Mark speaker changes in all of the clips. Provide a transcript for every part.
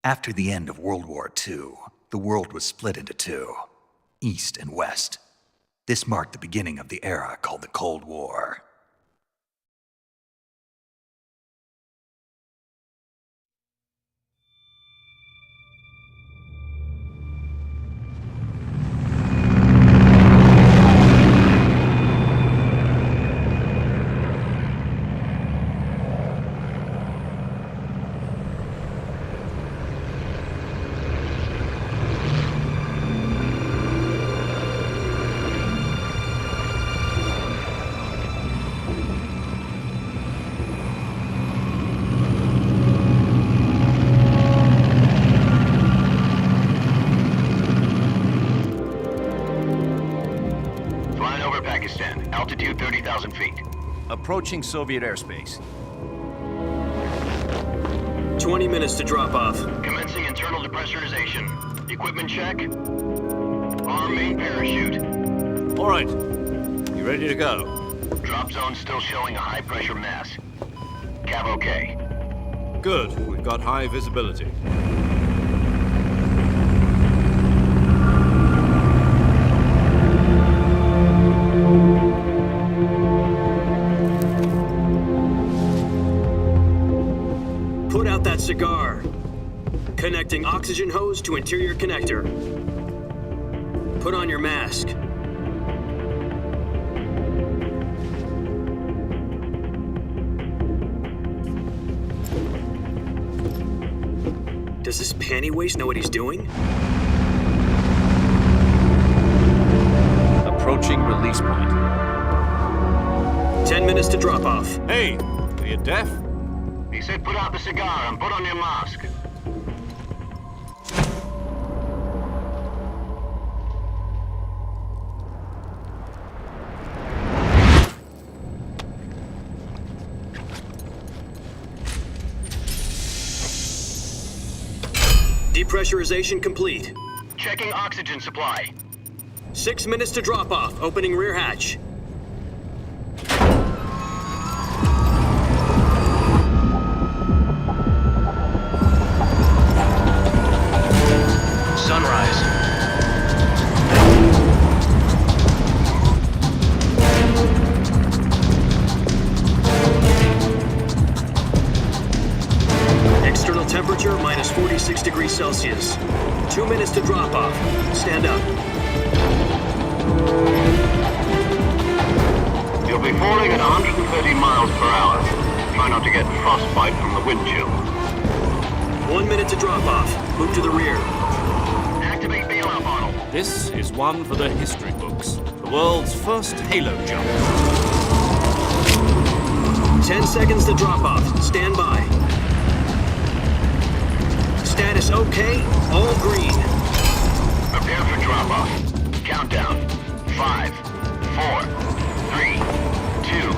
Speaker 1: After the end of World War II, the world was split into two, East and West. This marked the beginning of the era called the Cold War.
Speaker 2: Altitude 30,000 feet.
Speaker 3: Approaching Soviet airspace.
Speaker 4: 20 minutes to drop off.
Speaker 2: Commencing internal depressurization. Equipment check. Arm main parachute.
Speaker 3: All right. You ready to go?
Speaker 2: Drop zone still showing a high pressure mass. Cav okay.
Speaker 3: Good. We've got high visibility.
Speaker 4: Put out that cigar. Connecting oxygen hose to interior connector. Put on your mask. Does this panty waste know what he's doing?
Speaker 3: Approaching release point.
Speaker 4: 10 minutes to drop off.
Speaker 3: Hey, are you deaf?
Speaker 2: He said put out the cigar and put on your mask.
Speaker 4: Depressurization complete.
Speaker 2: Checking oxygen supply.
Speaker 4: 6 minutes to drop off. Opening rear hatch.
Speaker 2: Sunrise.
Speaker 4: External temperature minus 46 degrees Celsius. 2 minutes to drop off. Stand up.
Speaker 2: You'll be falling at 130 miles per hour. Try not to get frostbite from the wind chill.
Speaker 4: 1 minute to drop off. Move to the rear.
Speaker 2: Activate bailout model.
Speaker 3: This is one for the history books. The world's first halo jump.
Speaker 4: 10 seconds to drop off. Stand by. Status okay. All green.
Speaker 2: Prepare for drop-off. Countdown. 5, 4, 3, 2,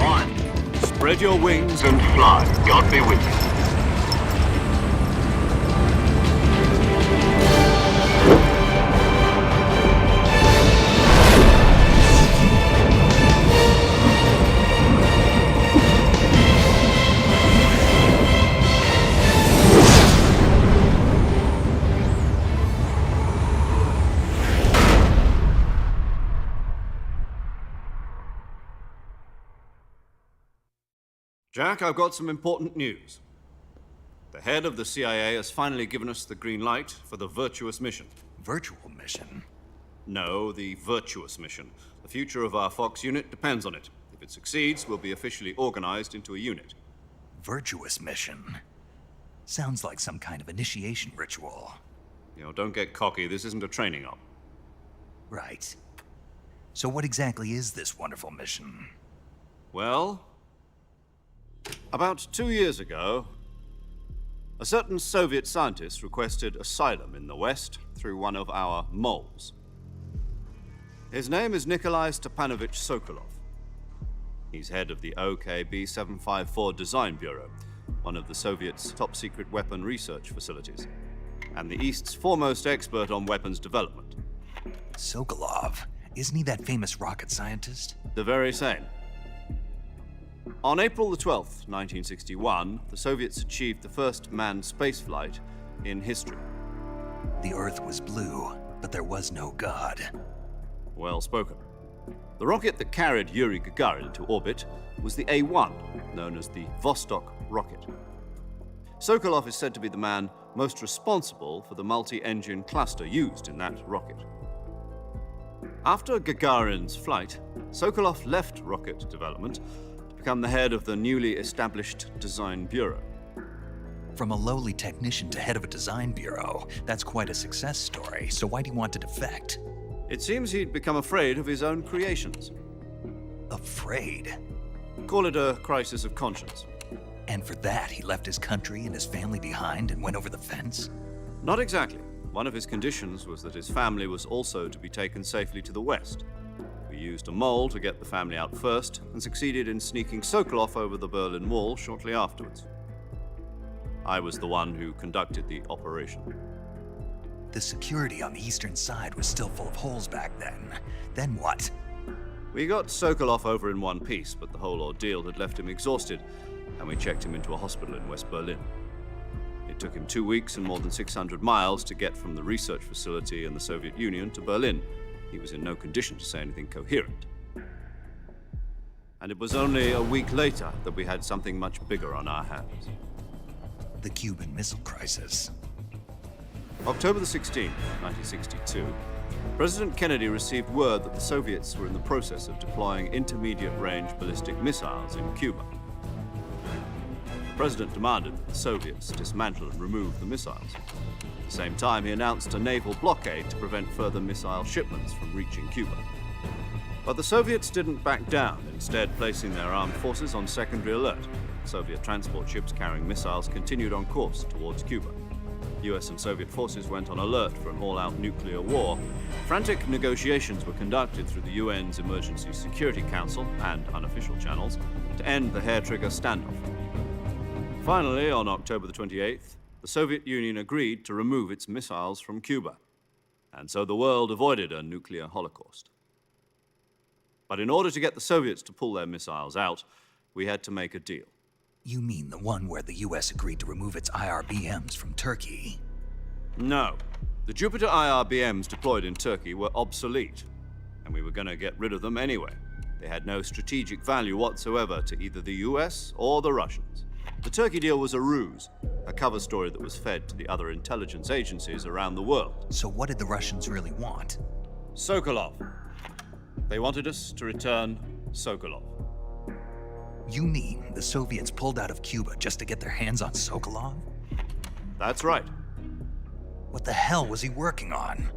Speaker 2: 1.
Speaker 3: Spread your wings
Speaker 2: And fly. God be with you.
Speaker 3: Jack, I've got some important news. The head of the CIA has finally given us the green light for the virtuous mission.
Speaker 1: Virtual mission?
Speaker 3: No, the virtuous mission. The future of our Fox unit depends on it. If it succeeds, we'll be officially organized into a unit.
Speaker 1: Virtuous mission? Sounds like some kind of initiation ritual.
Speaker 3: Don't get cocky. This isn't a training op.
Speaker 1: Right. So what exactly is this wonderful mission?
Speaker 3: Well, about 2 years ago, a certain Soviet scientist requested asylum in the West through one of our moles. His name is Nikolai Stepanovich Sokolov. He's head of the OKB 754 Design Bureau, one of the Soviets' top-secret weapon research facilities, and the East's foremost expert on weapons development.
Speaker 1: Sokolov? Isn't he that famous rocket scientist?
Speaker 3: The very same. On April the 12th, 1961, the Soviets achieved the first manned spaceflight in history.
Speaker 1: The Earth was blue, but there was no God.
Speaker 3: Well spoken. The rocket that carried Yuri Gagarin into orbit was the A-1, known as the Vostok rocket. Sokolov is said to be the man most responsible for the multi-engine cluster used in that rocket. After Gagarin's flight, Sokolov left rocket development to become the head of the newly established Design Bureau.
Speaker 1: From a lowly technician to head of a design bureau, that's quite a success story, so why'd he want to defect?
Speaker 3: It seems he'd become afraid of his own creations.
Speaker 1: Afraid?
Speaker 3: Call it a crisis of conscience.
Speaker 1: And for that, he left his country and his family behind and went over the fence?
Speaker 3: Not exactly. One of his conditions was that his family was also to be taken safely to the west. We used a mole to get the family out first and succeeded in sneaking Sokolov over the Berlin Wall shortly afterwards. I was the one who conducted the operation.
Speaker 1: The security on the eastern side was still full of holes back then. Then what?
Speaker 3: We got Sokolov over in one piece, but the whole ordeal had left him exhausted, and we checked him into a hospital in West Berlin. It took him 2 weeks and more than 600 miles to get from the research facility in the Soviet Union to Berlin. He was in no condition to say anything coherent. And it was only a week later that we had something much bigger on our hands.
Speaker 1: The Cuban Missile Crisis.
Speaker 3: October the 16th, 1962, President Kennedy received word that the Soviets were in the process of deploying intermediate-range ballistic missiles in Cuba. The President demanded that the Soviets dismantle and remove the missiles. At the same time, he announced a naval blockade to prevent further missile shipments from reaching Cuba. But the Soviets didn't back down, instead placing their armed forces on secondary alert. Soviet transport ships carrying missiles continued on course towards Cuba. US and Soviet forces went on alert for an all-out nuclear war. Frantic negotiations were conducted through the UN's Emergency Security Council and unofficial channels to end the hair-trigger standoff. Finally, on October the 28th, the Soviet Union agreed to remove its missiles from Cuba, and so the world avoided a nuclear holocaust. But in order to get the Soviets to pull their missiles out, we had to make a deal.
Speaker 1: You mean the one where the US agreed to remove its IRBMs from Turkey?
Speaker 3: No. The Jupiter IRBMs deployed in Turkey were obsolete, and we were going to get rid of them anyway. They had no strategic value whatsoever to either the US or the Russians. The Turkey deal was a ruse, a cover story that was fed to the other intelligence agencies around the world.
Speaker 1: So what did the Russians really want?
Speaker 3: Sokolov. They wanted us to return Sokolov.
Speaker 1: You mean the Soviets pulled out of Cuba just to get their hands on Sokolov?
Speaker 3: That's right.
Speaker 1: What the hell was he working on?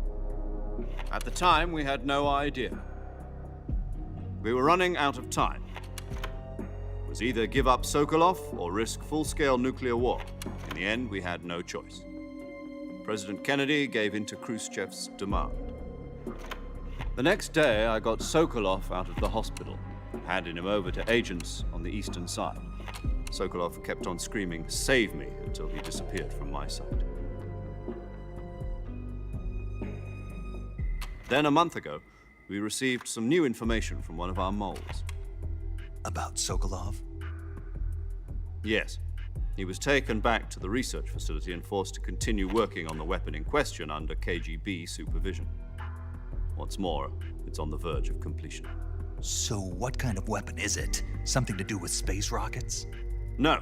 Speaker 3: At the time, we had no idea. We were running out of time. It was either give up Sokolov or risk full-scale nuclear war. In the end, we had no choice. President Kennedy gave in to Khrushchev's demand. The next day, I got Sokolov out of the hospital, handing him over to agents on the eastern side. Sokolov kept on screaming, "Save me," until he disappeared from my sight. Then a month ago, we received some new information from one of our moles.
Speaker 1: About Sokolov?
Speaker 3: Yes. He was taken back to the research facility and forced to continue working on the weapon in question under KGB supervision. What's more, it's on the verge of completion.
Speaker 1: So what kind of weapon is it? Something to do with space rockets?
Speaker 3: No,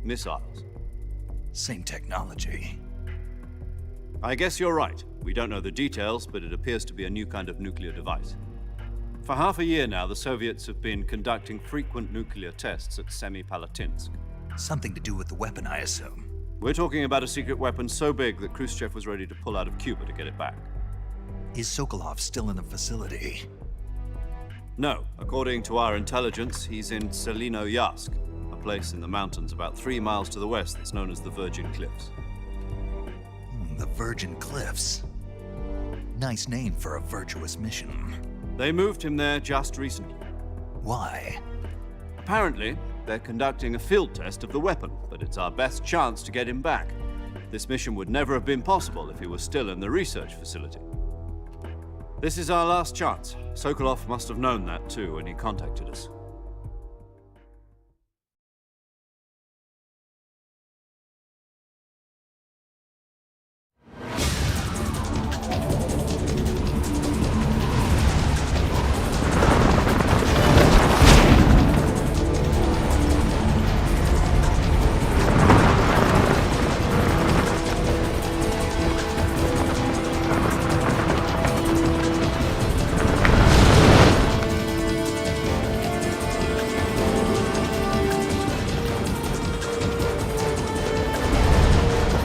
Speaker 3: missiles.
Speaker 1: Same technology.
Speaker 3: I guess you're right. We don't know the details, but it appears to be a new kind of nuclear device. For half a year now, the Soviets have been conducting frequent nuclear tests at Semipalatinsk.
Speaker 1: Something to do with the weapon, I assume.
Speaker 3: We're talking about a secret weapon so big that Khrushchev was ready to pull out of Cuba to get it back.
Speaker 1: Is Sokolov still in the facility?
Speaker 3: No. According to our intelligence, he's in Selinoyarsk, a place in the mountains about 3 miles to the west that's known as the Virgin Cliffs.
Speaker 1: The Virgin Cliffs. Nice name for a virtuous mission.
Speaker 3: They moved him there just recently.
Speaker 1: Why?
Speaker 3: Apparently, they're conducting a field test of the weapon, but it's our best chance to get him back. This mission would never have been possible if he was still in the research facility. This is our last chance. Sokolov must have known that too when he contacted us.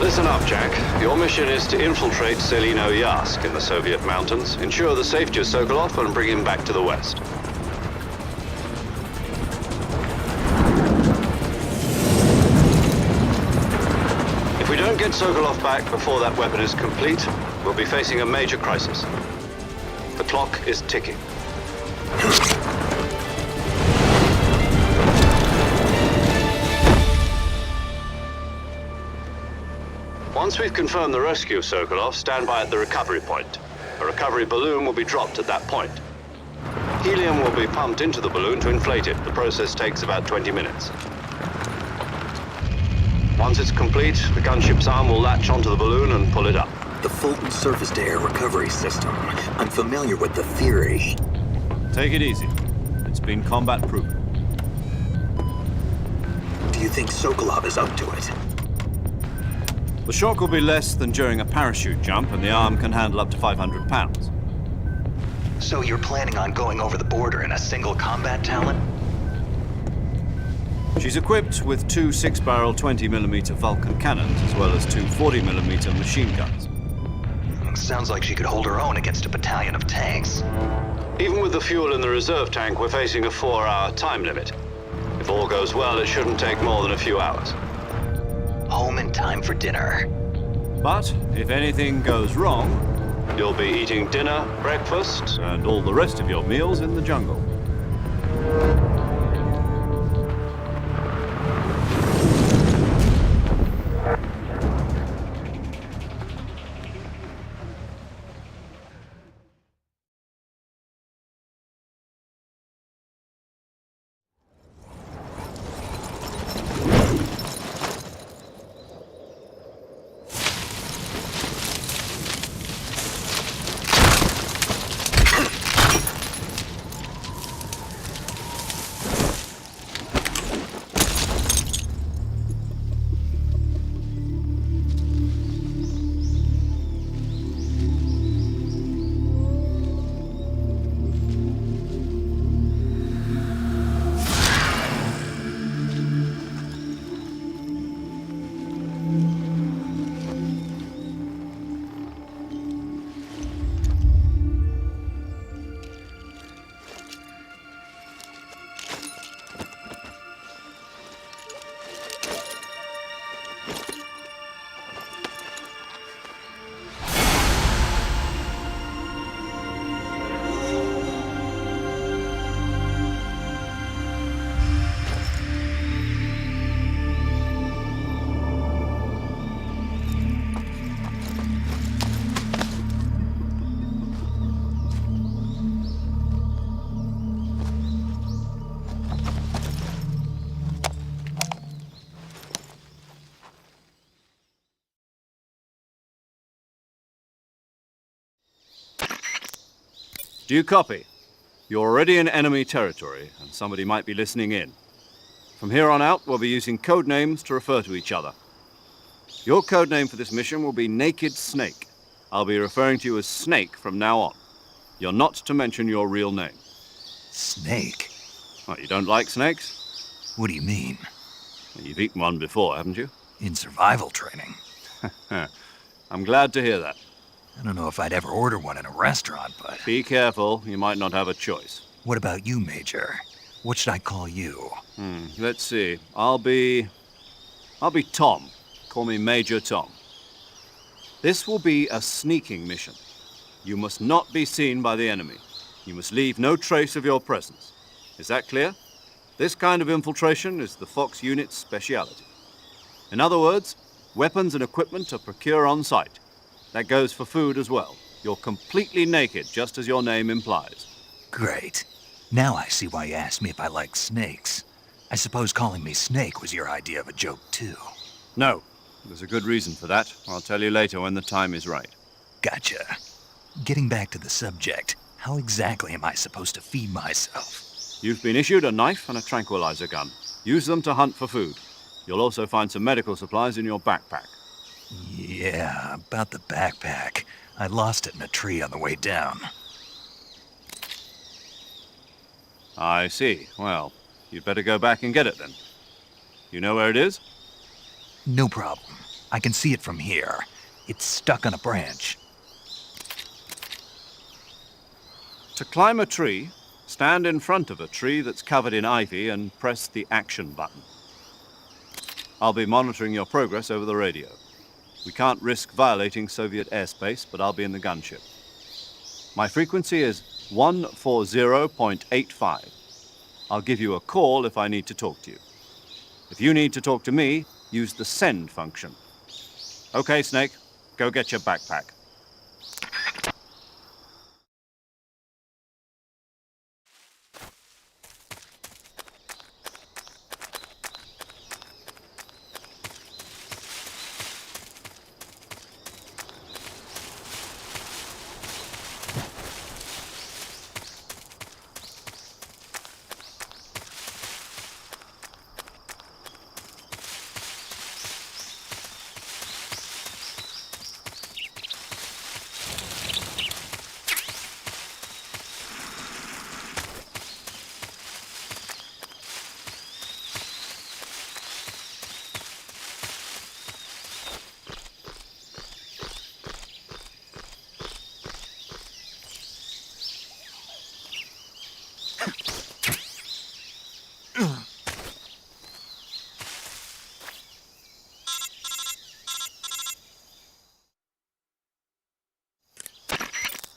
Speaker 3: listen up, Jack. Your mission is to infiltrate Selino Yask in the Soviet mountains, ensure the safety of Sokolov, and bring him back to the West. If we don't get Sokolov back before that weapon is complete, we'll be facing a major crisis. The clock is ticking. Once we've confirmed the rescue of Sokolov, stand by at the recovery point. A recovery balloon will be dropped at that point. Helium will be pumped into the balloon to inflate it. The process takes about 20 minutes. Once it's complete, the gunship's arm will latch onto the balloon and pull it up.
Speaker 4: The Fulton surface-to-air recovery system. I'm familiar with the theory.
Speaker 3: Take it easy. It's been combat-proven.
Speaker 4: Do you think Sokolov is up to it?
Speaker 3: The shock will be less than during a parachute jump, and the arm can handle up to 500 pounds.
Speaker 1: So you're planning on going over the border in a single combat talon?
Speaker 3: She's equipped with two 6-barrel 20mm Vulcan cannons, as well as two 40mm machine guns.
Speaker 1: Sounds like she could hold her own against a battalion of tanks.
Speaker 3: Even with the fuel in the reserve tank, we're facing a 4-hour time limit. If all goes well, it shouldn't take more than a few hours.
Speaker 1: Home in time for dinner.
Speaker 3: But if anything goes wrong, you'll be eating dinner, breakfast, and all the rest of your meals in the jungle. Do you copy? You're already in enemy territory, and somebody might be listening in. From here on out, we'll be using code names to refer to each other. Your code name for this mission will be Naked Snake. I'll be referring to you as Snake from now on. You're not to mention your real name.
Speaker 1: Snake?
Speaker 3: What, you don't like snakes?
Speaker 1: What do you mean?
Speaker 3: Well, you've eaten one before, haven't you?
Speaker 1: In survival training.
Speaker 3: I'm glad to hear that.
Speaker 1: I don't know if I'd ever order one in a restaurant, but...
Speaker 3: Be careful, you might not have a choice.
Speaker 1: What about you, Major? What should I call you?
Speaker 3: Let's see. I'll be Tom. Call me Major Tom. This will be a sneaking mission. You must not be seen by the enemy. You must leave no trace of your presence. Is that clear? This kind of infiltration is the Fox unit's speciality. In other words, weapons and equipment are procured on site. That goes for food as well. You're completely naked, just as your name implies.
Speaker 1: Great. Now I see why you asked me if I like snakes. I suppose calling me Snake was your idea of a joke, too.
Speaker 3: No. There's a good reason for that. I'll tell you later when the time is right.
Speaker 1: Gotcha. Getting back to the subject, how exactly am I supposed to feed myself?
Speaker 3: You've been issued a knife and a tranquilizer gun. Use them to hunt for food. You'll also find some medical supplies in your backpack.
Speaker 1: Yeah, about the backpack. I lost it in a tree on the way down.
Speaker 3: I see. Well, you'd better go back and get it then. You know where it is?
Speaker 1: No problem. I can see it from here. It's stuck on a branch.
Speaker 3: To climb a tree, stand in front of a tree that's covered in ivy and press the action button. I'll be monitoring your progress over the radio. We can't risk violating Soviet airspace, but I'll be in the gunship. My frequency is 140.85. I'll give you a call if I need to talk to you. If you need to talk to me, use the send function. Okay, Snake, go get your backpack.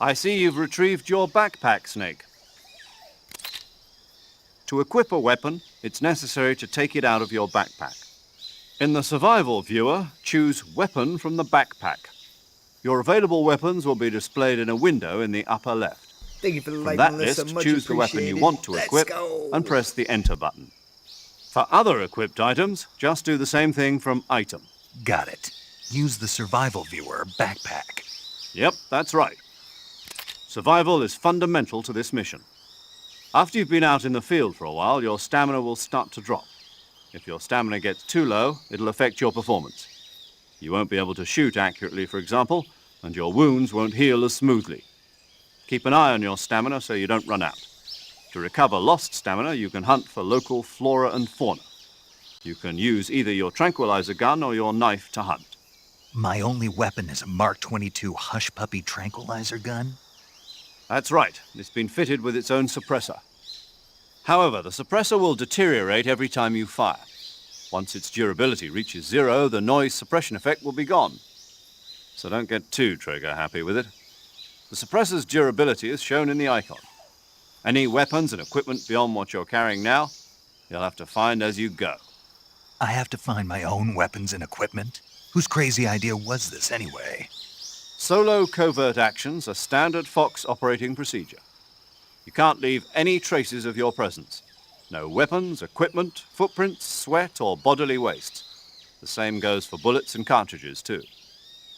Speaker 3: I see you've retrieved your backpack, Snake. To equip a weapon, it's necessary to take it out of your backpack. In the survival viewer, choose Weapon from the backpack. Your available weapons will be displayed in a window in the upper left.
Speaker 5: Thank you for the
Speaker 3: From
Speaker 5: light,
Speaker 3: that
Speaker 5: Melissa.
Speaker 3: list,
Speaker 5: Much
Speaker 3: choose the weapon you
Speaker 5: appreciated.
Speaker 3: want to
Speaker 5: Let's
Speaker 3: equip
Speaker 5: go.
Speaker 3: and press the Enter button. For other equipped items, just do the same thing from Item.
Speaker 1: Got it. Use the survival viewer backpack.
Speaker 3: Yep, that's right. Survival is fundamental to this mission. After you've been out in the field for a while, your stamina will start to drop. If your stamina gets too low, it'll affect your performance. You won't be able to shoot accurately, for example, and your wounds won't heal as smoothly. Keep an eye on your stamina so you don't run out. To recover lost stamina, you can hunt for local flora and fauna. You can use either your tranquilizer gun or your knife to hunt.
Speaker 1: My only weapon is a Mark 22 Hush Puppy tranquilizer gun?
Speaker 3: That's right. It's been fitted with its own suppressor. However, the suppressor will deteriorate every time you fire. Once its durability reaches 0, the noise suppression effect will be gone. So don't get too trigger-happy with it. The suppressor's durability is shown in the icon. Any weapons and equipment beyond what you're carrying now, you'll have to find as you go.
Speaker 1: I have to find my own weapons and equipment? Whose crazy idea was this anyway?
Speaker 3: Solo covert actions are standard Fox operating procedure. You can't leave any traces of your presence. No weapons, equipment, footprints, sweat, or bodily waste. The same goes for bullets and cartridges, too.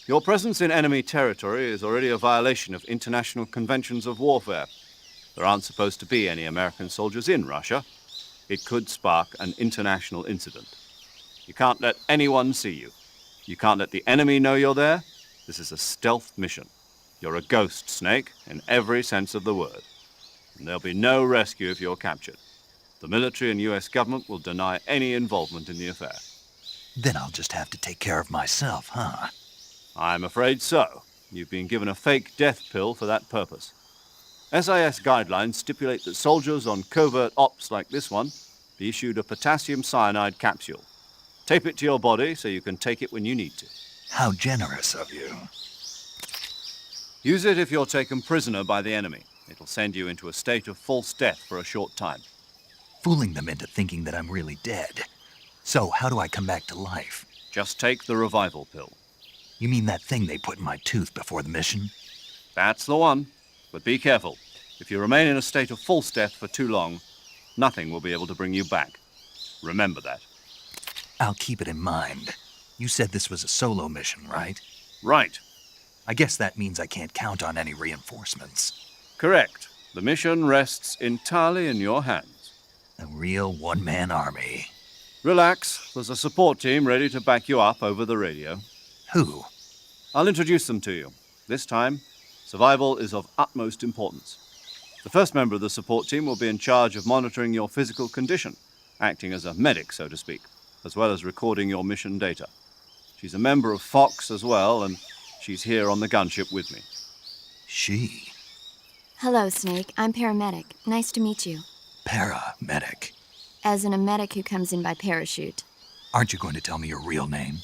Speaker 3: Your presence in enemy territory is already a violation of international conventions of warfare. There aren't supposed to be any American soldiers in Russia. It could spark an international incident. You can't let anyone see you. You can't let the enemy know you're there. This is a stealth mission. You're a ghost, Snake, in every sense of the word. And there'll be no rescue if you're captured. The military and US government will deny any involvement in the affair.
Speaker 1: Then I'll just have to take care of myself, huh?
Speaker 3: I'm afraid so. You've been given a fake death pill for that purpose. SIS guidelines stipulate that soldiers on covert ops like this one be issued a potassium cyanide capsule. Tape it to your body so you can take it when you need to.
Speaker 1: How generous of you.
Speaker 3: Use it if you're taken prisoner by the enemy. It'll send you into a state of false death for a short time.
Speaker 1: Fooling them into thinking that I'm really dead. So how do I come back to life?
Speaker 3: Just take the revival pill.
Speaker 1: You mean that thing they put in my tooth before the mission?
Speaker 3: That's the one. But be careful. If you remain in a state of false death for too long, nothing will be able to bring you back. Remember that.
Speaker 1: I'll keep it in mind. You said this was a solo mission, right?
Speaker 3: Right.
Speaker 1: I guess that means I can't count on any reinforcements.
Speaker 3: Correct. The mission rests entirely in your hands.
Speaker 1: A real one-man army.
Speaker 3: Relax. There's a support team ready to back you up over the radio.
Speaker 1: Who?
Speaker 3: I'll introduce them to you. This time, survival is of utmost importance. The first member of the support team will be in charge of monitoring your physical condition, acting as a medic, so to speak, as well as recording your mission data. She's a member of Fox as well, and she's here on the gunship with me.
Speaker 1: She?
Speaker 5: Hello, Snake. I'm paramedic. Nice to meet you.
Speaker 1: Paramedic.
Speaker 5: As in a medic who comes in by parachute.
Speaker 1: Aren't you going to tell me your real name?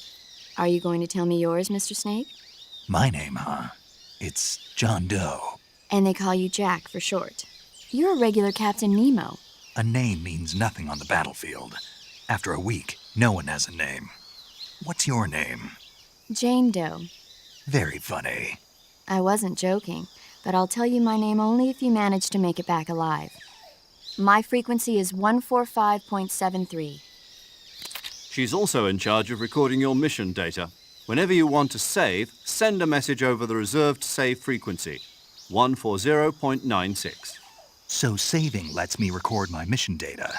Speaker 5: Are you going to tell me yours, Mr. Snake?
Speaker 1: My name, huh? It's John Doe.
Speaker 5: And they call you Jack for short. You're a regular Captain Nemo.
Speaker 1: A name means nothing on the battlefield. After a week, no one has a name. What's your name?
Speaker 5: Jane Doe.
Speaker 1: Very funny.
Speaker 5: I wasn't joking, but I'll tell you my name only if you manage to make it back alive. My frequency is 145.73.
Speaker 3: She's also in charge of recording your mission data. Whenever you want to save, send a message over the reserved save frequency, 140.96.
Speaker 1: So saving lets me record my mission data.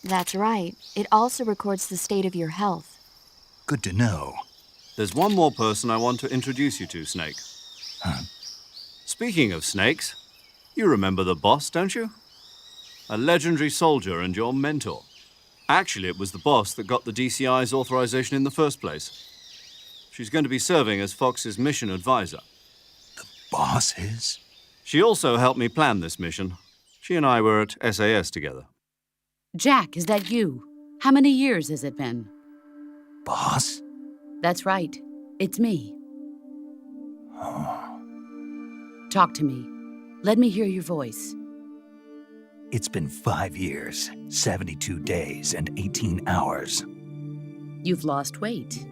Speaker 5: That's right. It also records the state of your health.
Speaker 1: Good to know.
Speaker 3: There's one more person I want to introduce you to, Snake.
Speaker 1: Huh?
Speaker 3: Speaking of snakes, you remember the boss, don't you? A legendary soldier and your mentor. Actually, it was the boss that got the DCI's authorization in the first place. She's going to be serving as Fox's mission advisor.
Speaker 1: The boss is?
Speaker 3: She also helped me plan this mission. She and I were at SAS together.
Speaker 6: Jack, is that you? How many years has it been?
Speaker 1: Boss?
Speaker 6: That's right. It's me. Talk to me. Let me hear your voice.
Speaker 1: It's been 5 years, 72 days, and 18 hours.
Speaker 6: You've lost weight.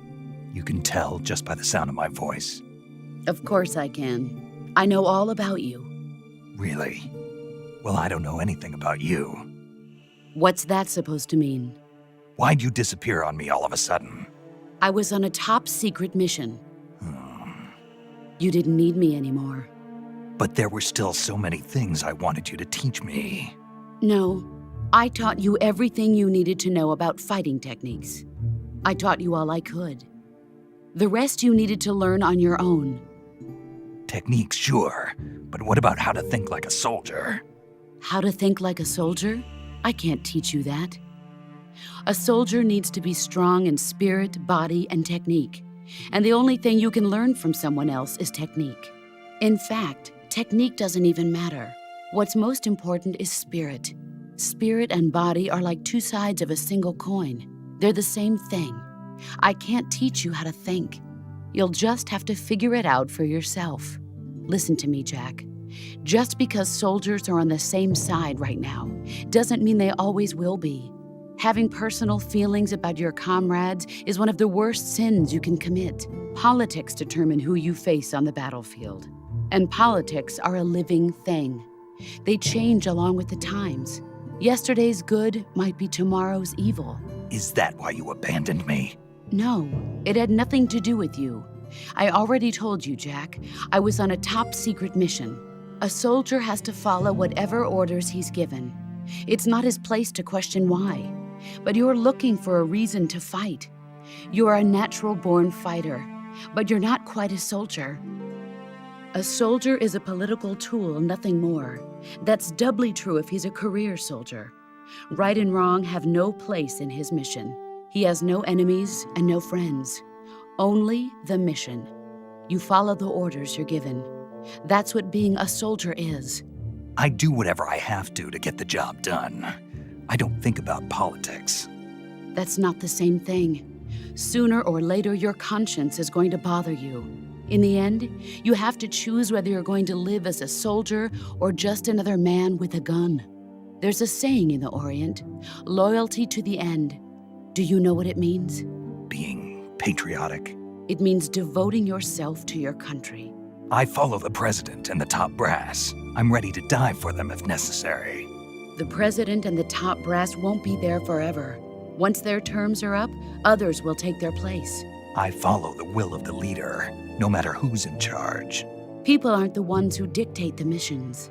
Speaker 1: You can tell just by the sound of my voice.
Speaker 6: Of course I can. I know all about you.
Speaker 1: Really? Well, I don't know anything about you.
Speaker 6: What's that supposed to mean?
Speaker 1: Why'd you disappear on me all of a sudden?
Speaker 6: I was on a top-secret mission. You didn't need me anymore.
Speaker 1: But there were still so many things I wanted you to teach me.
Speaker 6: No, I taught you everything you needed to know about fighting techniques. I taught you all I could. The rest you needed to learn on your own.
Speaker 1: Techniques, sure. But what about how to think like a soldier?
Speaker 6: How to think like a soldier? I can't teach you that. A soldier needs to be strong in spirit, body, and technique. And the only thing you can learn from someone else is technique. In fact, technique doesn't even matter. What's most important is spirit. Spirit and body are like two sides of a single coin. They're the same thing. I can't teach you how to think. You'll just have to figure it out for yourself. Listen to me, Jack. Just because soldiers are on the same side right now doesn't mean they always will be. Having personal feelings about your comrades is one of the worst sins you can commit. Politics determine who you face on the battlefield. And politics are a living thing. They change along with the times. Yesterday's good might be tomorrow's evil.
Speaker 1: Is that why you abandoned me?
Speaker 6: No, it had nothing to do with you. I already told you, Jack. I was on a top-secret mission. A soldier has to follow whatever orders he's given. It's not his place to question why. But you're looking for a reason to fight. You're a natural-born fighter, but you're not quite a soldier. A soldier is a political tool, nothing more. That's doubly true if he's a career soldier. Right and wrong have no place in his mission. He has no enemies and no friends. Only the mission. You follow the orders you're given. That's what being a soldier is.
Speaker 1: I do whatever I have to get the job done. I don't think about politics.
Speaker 6: That's not the same thing. Sooner or later, your conscience is going to bother you. In the end, you have to choose whether you're going to live as a soldier or just another man with a gun. There's a saying in the Orient, loyalty to the end. Do you know what it means?
Speaker 1: Being patriotic.
Speaker 6: It means devoting yourself to your country.
Speaker 1: I follow the president and the top brass. I'm ready to die for them if necessary.
Speaker 6: The president and the top brass won't be there forever. Once their terms are up, others will take their place.
Speaker 1: I follow the will of the leader, no matter who's in charge.
Speaker 6: People aren't the ones who dictate the missions.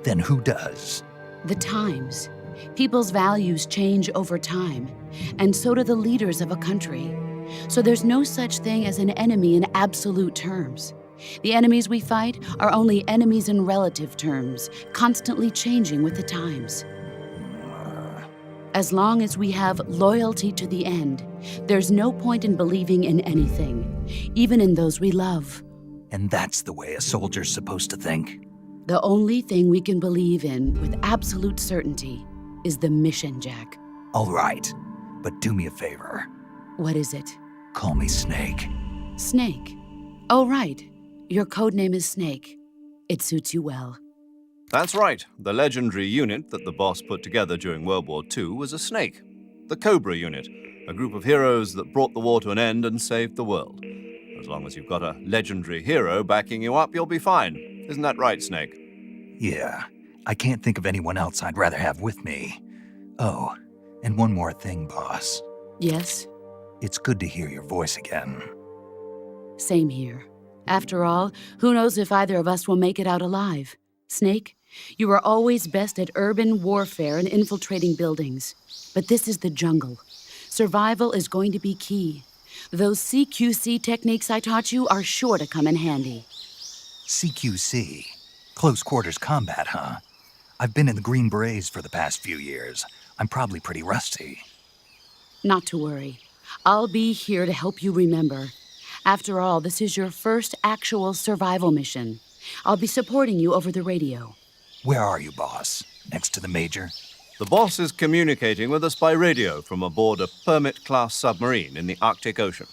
Speaker 1: Then who does?
Speaker 6: The times. People's values change over time, and so do the leaders of a country. So there's no such thing as an enemy in absolute terms. The enemies we fight are only enemies in relative terms, constantly changing with the times. As long as we have loyalty to the end, there's no point in believing in anything, even in those we love.
Speaker 1: And that's the way a soldier's supposed to think.
Speaker 6: The only thing we can believe in with absolute certainty is the mission, Jack.
Speaker 1: All right, but do me a favor.
Speaker 6: What is it?
Speaker 1: Call me Snake.
Speaker 6: Snake. Oh, right. Your code name is Snake. It suits you well.
Speaker 3: That's right. The legendary unit that the boss put together during World War II was a snake. The Cobra unit, a group of heroes that brought the war to an end and saved the world. As long as you've got a legendary hero backing you up, you'll be fine. Isn't that right, Snake?
Speaker 1: Yeah, I can't think of anyone else I'd rather have with me. Oh, and one more thing, boss.
Speaker 6: Yes?
Speaker 1: It's good to hear your voice again.
Speaker 6: Same here. After all, who knows if either of us will make it out alive? Snake, you are always best at urban warfare and infiltrating buildings. But this is the jungle. Survival is going to be key. Those CQC techniques I taught you are sure to come in handy.
Speaker 1: CQC? Close quarters combat, huh? I've been in the Green Berets for the past few years. I'm probably pretty rusty.
Speaker 6: Not to worry. I'll be here to help you remember. After all, this is your first actual survival mission. I'll be supporting you over the radio.
Speaker 1: Where are you, boss? Next to the Major?
Speaker 3: The boss is communicating with us by radio from aboard a Permit-class submarine in the Arctic Ocean.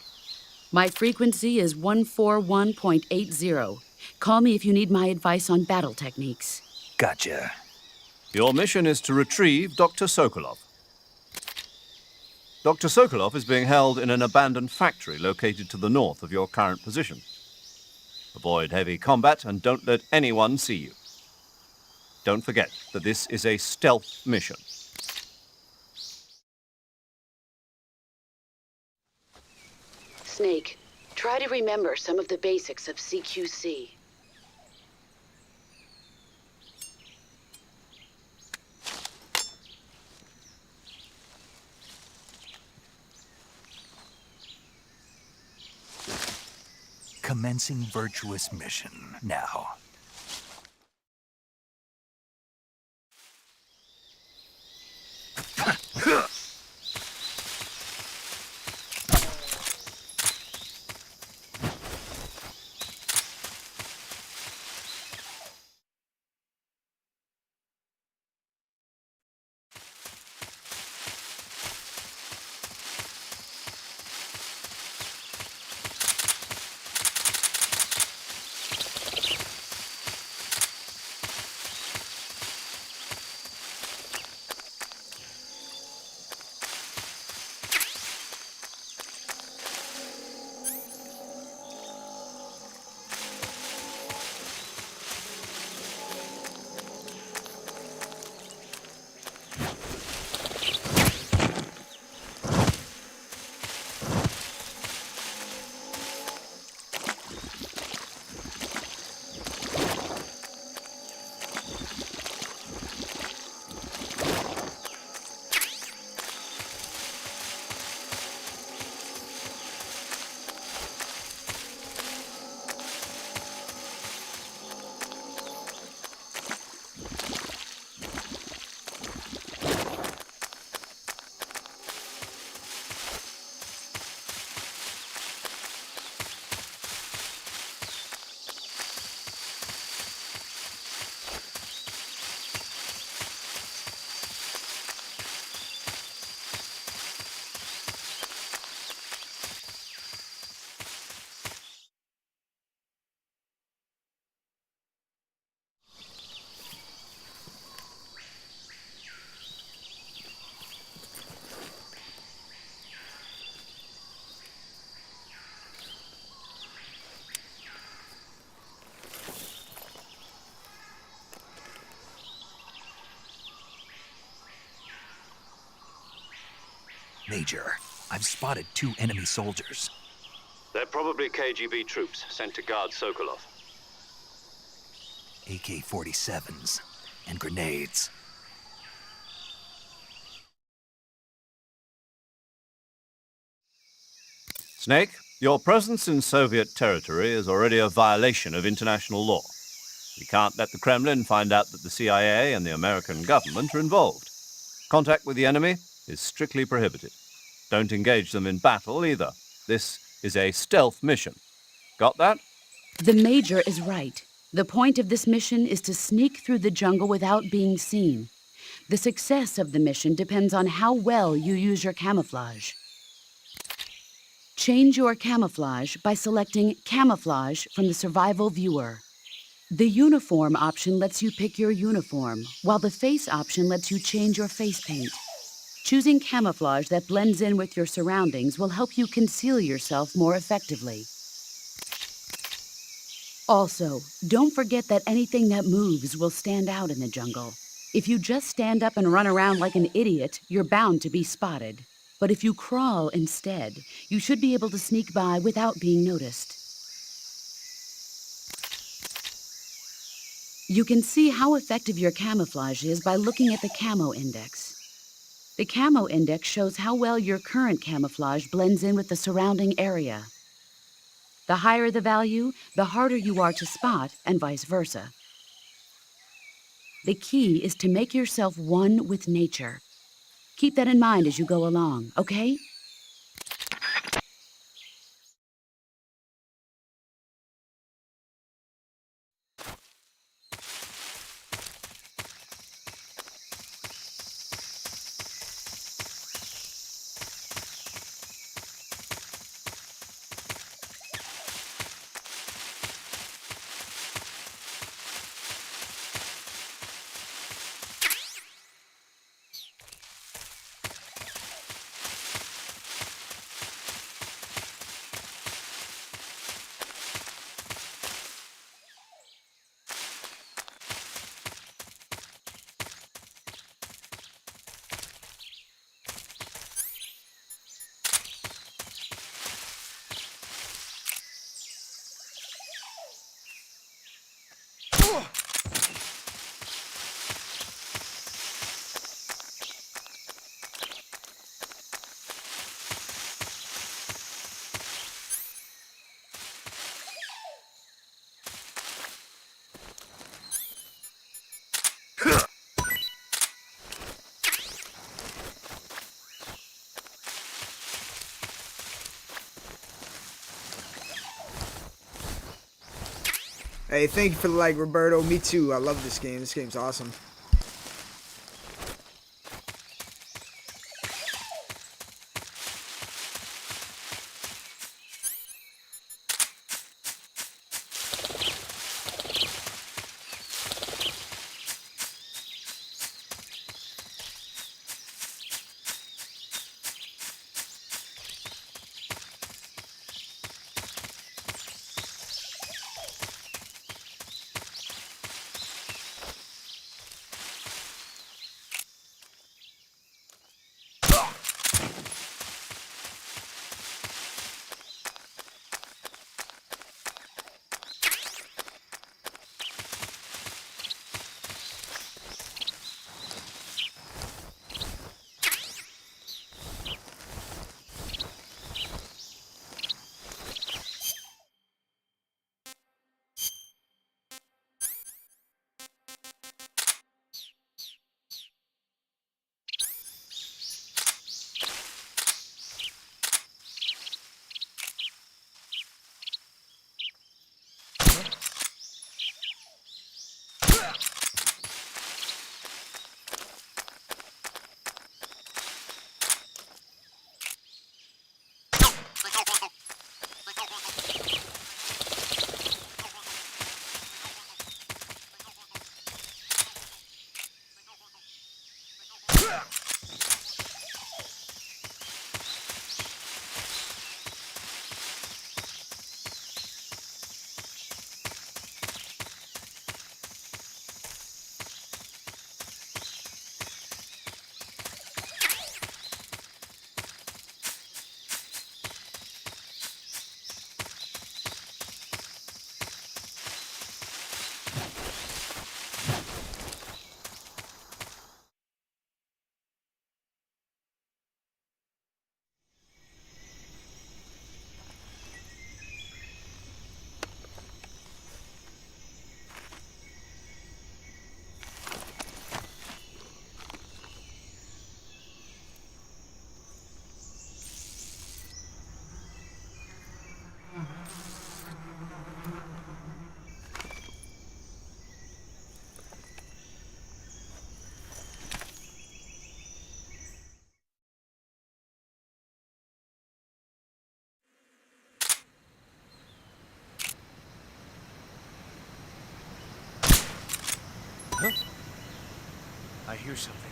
Speaker 6: My frequency is 141.80. Call me if you need my advice on battle techniques.
Speaker 1: Gotcha.
Speaker 3: Your mission is to retrieve Dr. Sokolov. Dr. Sokolov is being held in an abandoned factory located to the north of your current position. Avoid heavy combat and don't let anyone see you. Don't forget that this is a stealth mission.
Speaker 6: Snake, try to remember some of the basics of CQC.
Speaker 1: Commencing virtuous mission now. Major, I've spotted 2 enemy soldiers.
Speaker 2: They're probably KGB troops sent to guard Sokolov.
Speaker 1: AK-47s and grenades.
Speaker 3: Snake, your presence in Soviet territory is already a violation of international law. We can't let the Kremlin find out that the CIA and the American government are involved. Contact with the enemy, is strictly prohibited. Don't engage them in battle either. This is a stealth mission. Got that?
Speaker 6: The Major is right. The point of this mission is to sneak through the jungle without being seen. The success of the mission depends on how well you use your camouflage. Change your camouflage by selecting Camouflage from the Survival Viewer. The Uniform option lets you pick your uniform, while the Face option lets you change your face paint. Choosing camouflage that blends in with your surroundings will help you conceal yourself more effectively. Also, don't forget that anything that moves will stand out in the jungle. If you just stand up and run around like an idiot, you're bound to be spotted. But if you crawl instead, you should be able to sneak by without being noticed. You can see how effective your camouflage is by looking at the Camo Index. The Camo Index shows how well your current camouflage blends in with the surrounding area. The higher the value, the harder you are to spot, and vice versa. The key is to make yourself one with nature. Keep that in mind as you go along, okay?
Speaker 7: Hey, thank you for the like, Roberto. Me too. I love this game. This game's awesome.
Speaker 8: hear something.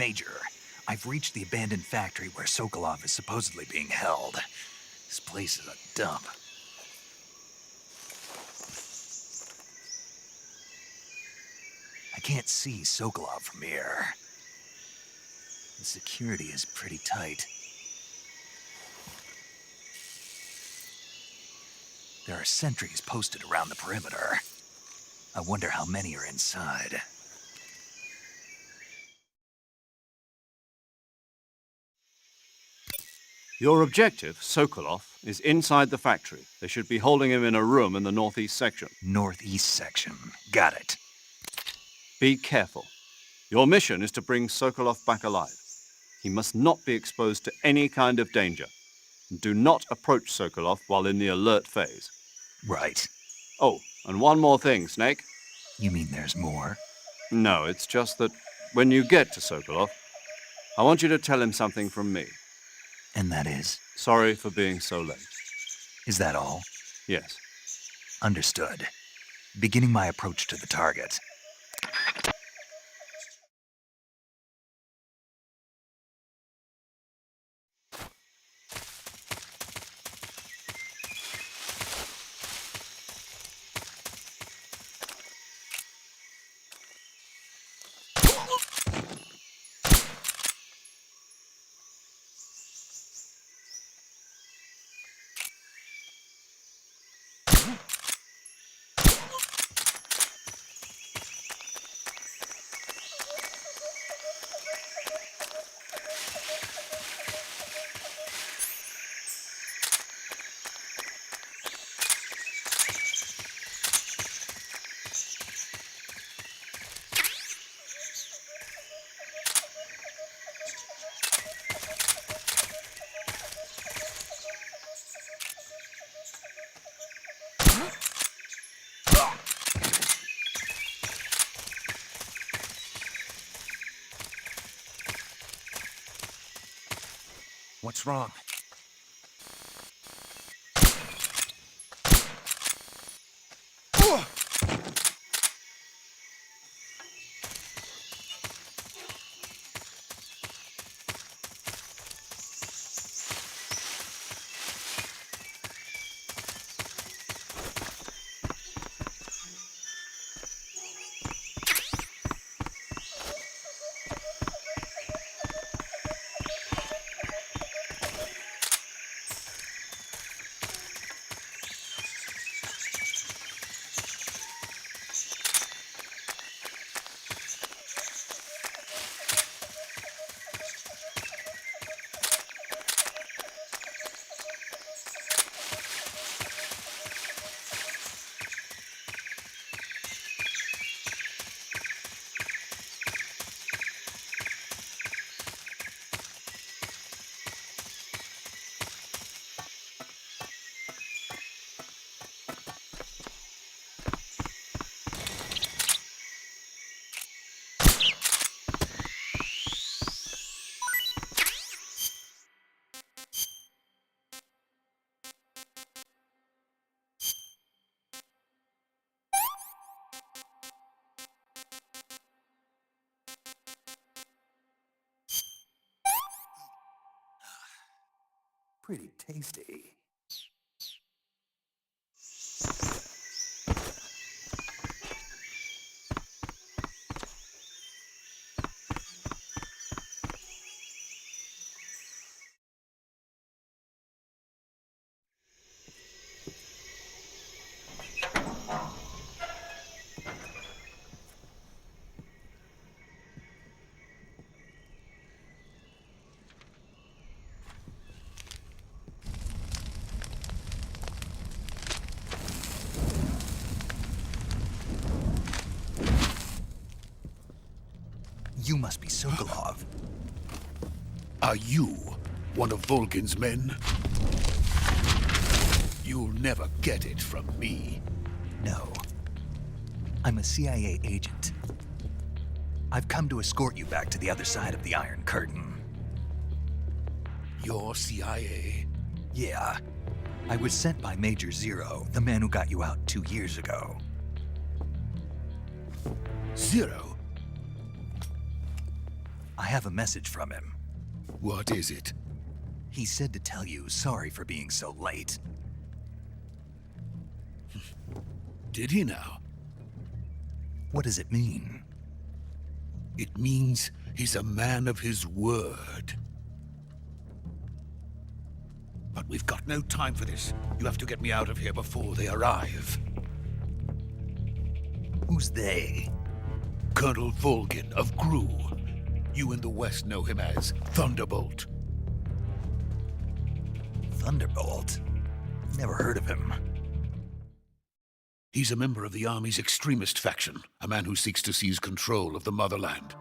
Speaker 1: Major, I've reached the abandoned factory where Sokolov is supposedly being held. This place is a dump. I can't see Sokolov from here. The security is pretty tight. There are sentries posted around the perimeter. I wonder how many are inside.
Speaker 3: Your objective, Sokolov, is inside the factory. They should be holding him in a room in the northeast section.
Speaker 1: Northeast section. Got it.
Speaker 3: Be careful. Your mission is to bring Sokolov back alive. He must not be exposed to any kind of danger. Do not approach Sokolov while in the alert phase.
Speaker 1: Right.
Speaker 3: Oh, and one more thing, Snake.
Speaker 1: You mean there's more?
Speaker 3: No, it's just that when you get to Sokolov, I want you to tell him something from me.
Speaker 1: And that is?
Speaker 3: Sorry for being so late.
Speaker 1: Is that all?
Speaker 3: Yes.
Speaker 1: Understood. Beginning my approach to the target.
Speaker 8: What's wrong?
Speaker 1: pretty tasty. You must be Sokolov.
Speaker 8: Are you one of Volgin's men? You'll never get it from me.
Speaker 1: No. I'm a CIA agent. I've come to escort you back to the other side of the Iron Curtain.
Speaker 8: You're CIA?
Speaker 1: Yeah. I was sent by Major Zero, the man who got you out 2 years ago.
Speaker 8: Zero?
Speaker 1: I have a message from him.
Speaker 8: What is it?
Speaker 1: He said to tell you sorry for being so late.
Speaker 8: Did he now?
Speaker 1: What does it mean?
Speaker 8: It means he's a man of his word. But we've got no time for this. You have to get me out of here before they arrive.
Speaker 1: Who's they?
Speaker 8: Colonel Volgin of Gru. You in the West know him as Thunderbolt.
Speaker 1: Thunderbolt? Never heard of him.
Speaker 8: He's a member of the Army's extremist faction, a man who seeks to seize control of the motherland.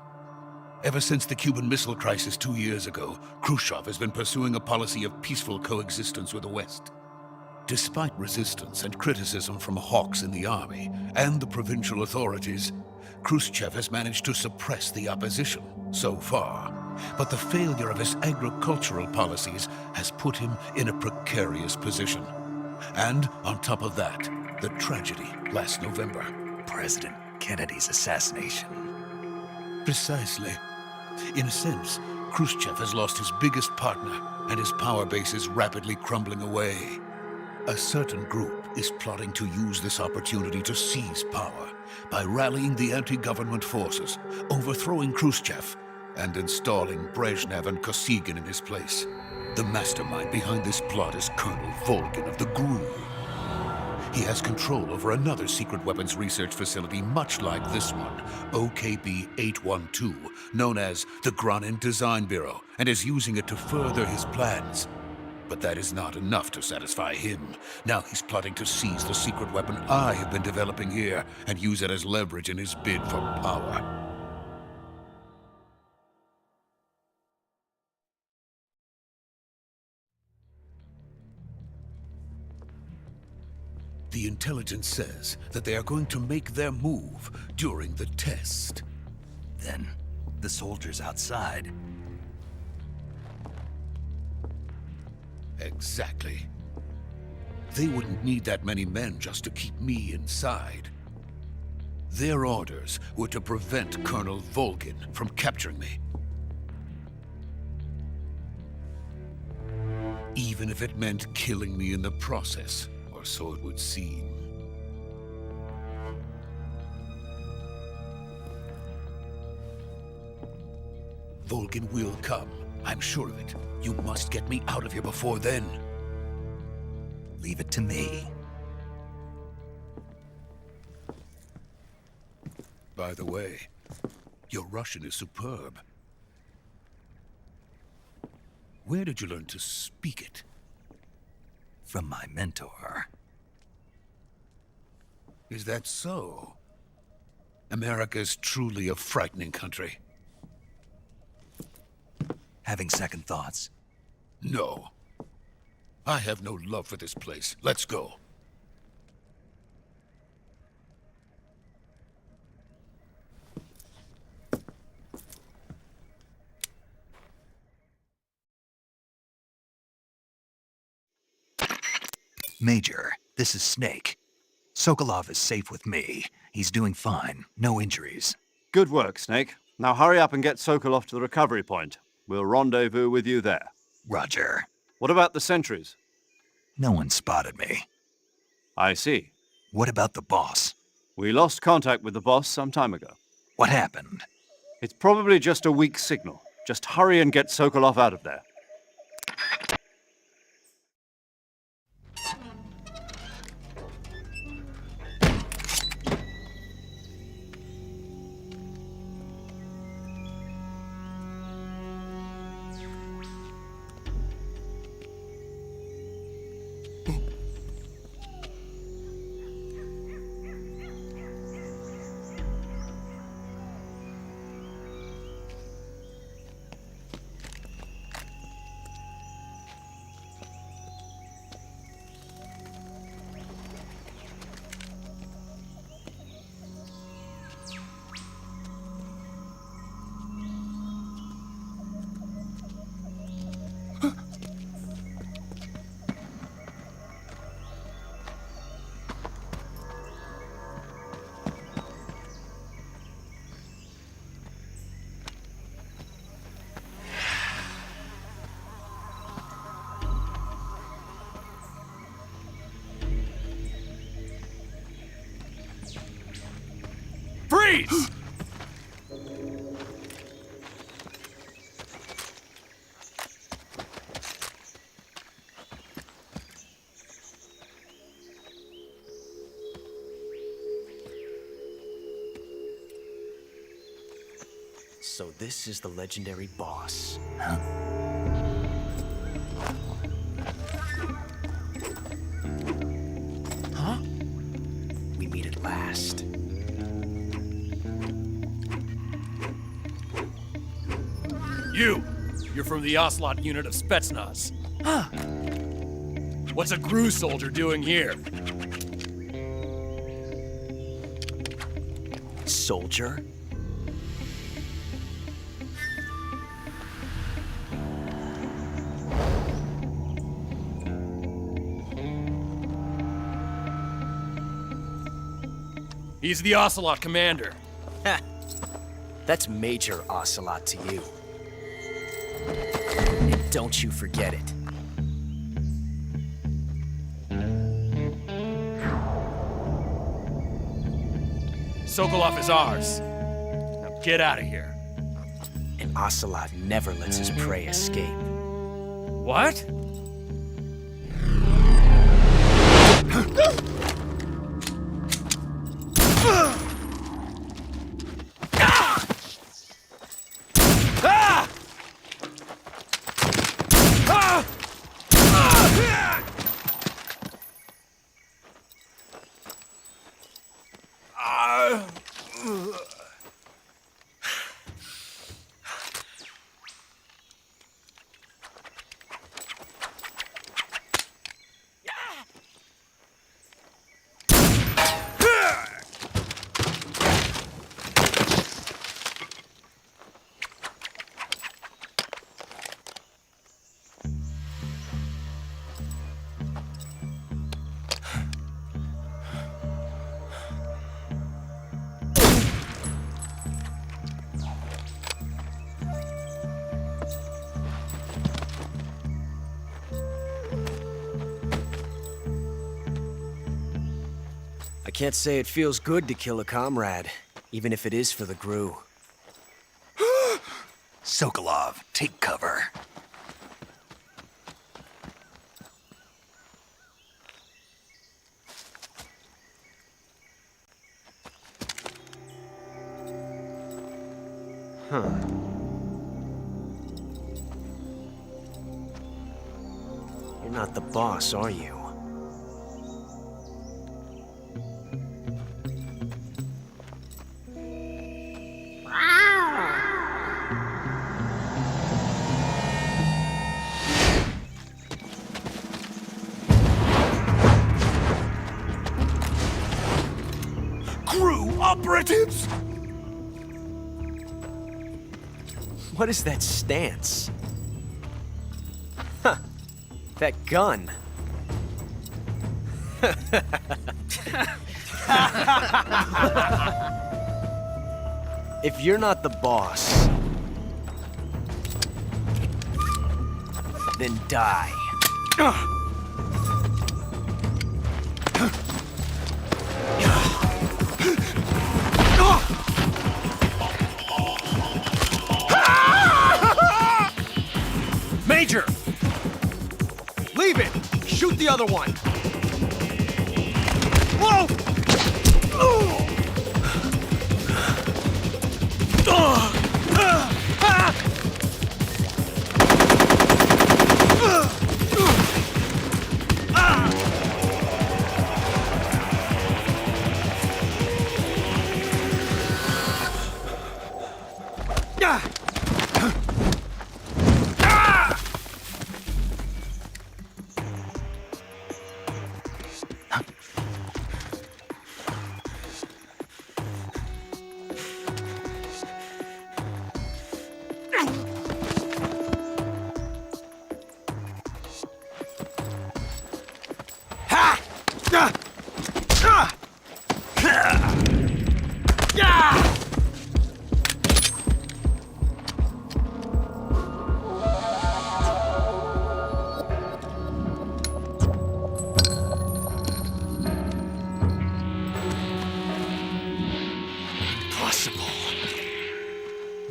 Speaker 8: Ever since the Cuban Missile Crisis 2 years ago, Khrushchev has been pursuing a policy of peaceful coexistence with the West. Despite resistance and criticism from hawks in the army and the provincial authorities, Khrushchev has managed to suppress the opposition so far. But the failure of his agricultural policies has put him in a precarious position. And on top of that, the tragedy last November.
Speaker 1: President Kennedy's assassination.
Speaker 8: Precisely. In a sense, Khrushchev has lost his biggest partner, and his power base is rapidly crumbling away. A certain group is plotting to use this opportunity to seize power by rallying the anti-government forces, overthrowing Khrushchev, and installing Brezhnev and Kosygin in his place. The mastermind behind this plot is Colonel Volgin of the GRU. He has control over another secret weapons research facility much like this one, OKB-812, known as the Granin Design Bureau, and is using it to further his plans. But that is not enough to satisfy him. Now he's plotting to seize the secret weapon I have been developing here and use it as leverage in his bid for power. The intelligence says that they are going to make their move during the test.
Speaker 1: Then, the soldiers outside.
Speaker 8: Exactly. They wouldn't need that many men just to keep me inside. Their orders were to prevent Colonel Volgin from capturing me. Even if it meant killing me in the process. Or so it would seem. Volgin will come. I'm sure of it. You must get me out of here before then.
Speaker 1: Leave it to me.
Speaker 8: By the way, your Russian is superb. Where did you learn to speak it?
Speaker 1: From my mentor.
Speaker 8: Is that so? America is truly a frightening country.
Speaker 1: Having second thoughts?
Speaker 8: No. I have no love for this place. Let's go.
Speaker 1: Major, this is Snake. Sokolov is safe with me. He's doing fine. No injuries.
Speaker 3: Good work, Snake. Now hurry up and get Sokolov to the recovery point. We'll rendezvous with you there.
Speaker 1: Roger.
Speaker 3: What about the sentries?
Speaker 1: No one spotted me.
Speaker 3: I see.
Speaker 1: What about the boss?
Speaker 3: We lost contact with the boss some time ago.
Speaker 1: What happened?
Speaker 3: It's probably just a weak signal. Just hurry and get Sokolov out of there.
Speaker 9: Freeze!
Speaker 4: So this is the legendary boss. Huh? We meet at last.
Speaker 9: You're from the Ocelot unit of Spetsnaz. Huh. What's a GRU soldier doing here?
Speaker 4: Soldier?
Speaker 9: He's the Ocelot commander.
Speaker 4: Ha! That's Major Ocelot to you. And don't you forget it.
Speaker 9: Sokolov is ours. Now get out of here.
Speaker 4: And Ocelot never lets his prey escape.
Speaker 9: What?
Speaker 4: I can't say it feels good to kill a comrade, even if it is for the GRU.
Speaker 1: Sokolov, take cover.
Speaker 4: Huh. You're not the boss, are you?
Speaker 1: GRU operatives!
Speaker 4: What is that stance? Huh. That gun. If you're not the boss, then die.
Speaker 9: Major! Leave it! Shoot the other one! Whoa!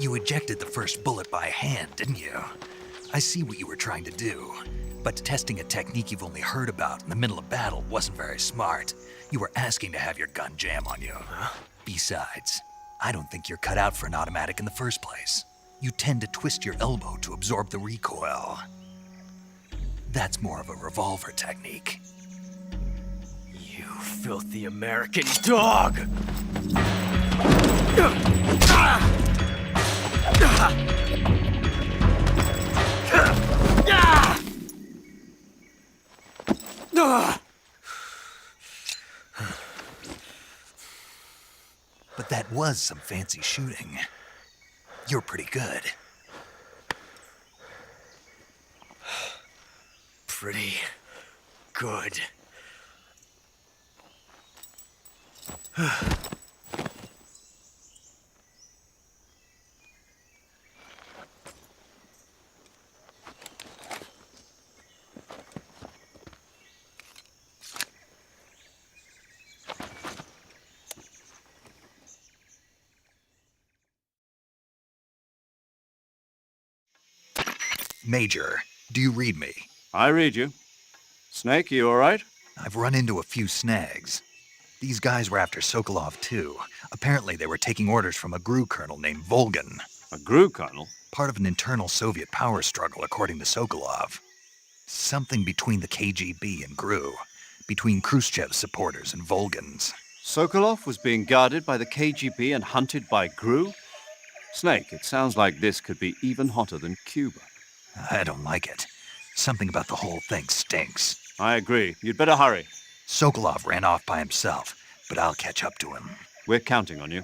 Speaker 1: You ejected the first bullet by hand, didn't you? I see what you were trying to do, but testing a technique you've only heard about in the middle of battle wasn't very smart. You were asking to have your gun jam on you. Besides, I don't think you're cut out for an automatic in the first place. You tend to twist your elbow to absorb the recoil. That's more of a revolver technique.
Speaker 9: You filthy American dog!
Speaker 1: But that was some fancy shooting. You're pretty good.
Speaker 9: Pretty good.
Speaker 1: Major, do you read me?
Speaker 3: I read you. Snake, you all right?
Speaker 1: I've run into a few snags. These guys were after Sokolov too. Apparently they were taking orders from a GRU colonel named Volgan.
Speaker 3: A GRU colonel?
Speaker 1: Part of an internal Soviet power struggle, according to Sokolov. Something between the KGB and GRU. Between Khrushchev's supporters and Volgan's.
Speaker 3: Sokolov was being guarded by the KGB and hunted by GRU? Snake, it sounds like this could be even hotter than Cuba.
Speaker 1: I don't like it. Something about the whole thing stinks.
Speaker 3: I agree. You'd better hurry.
Speaker 1: Sokolov ran off by himself, but I'll catch up to him.
Speaker 3: We're counting on you.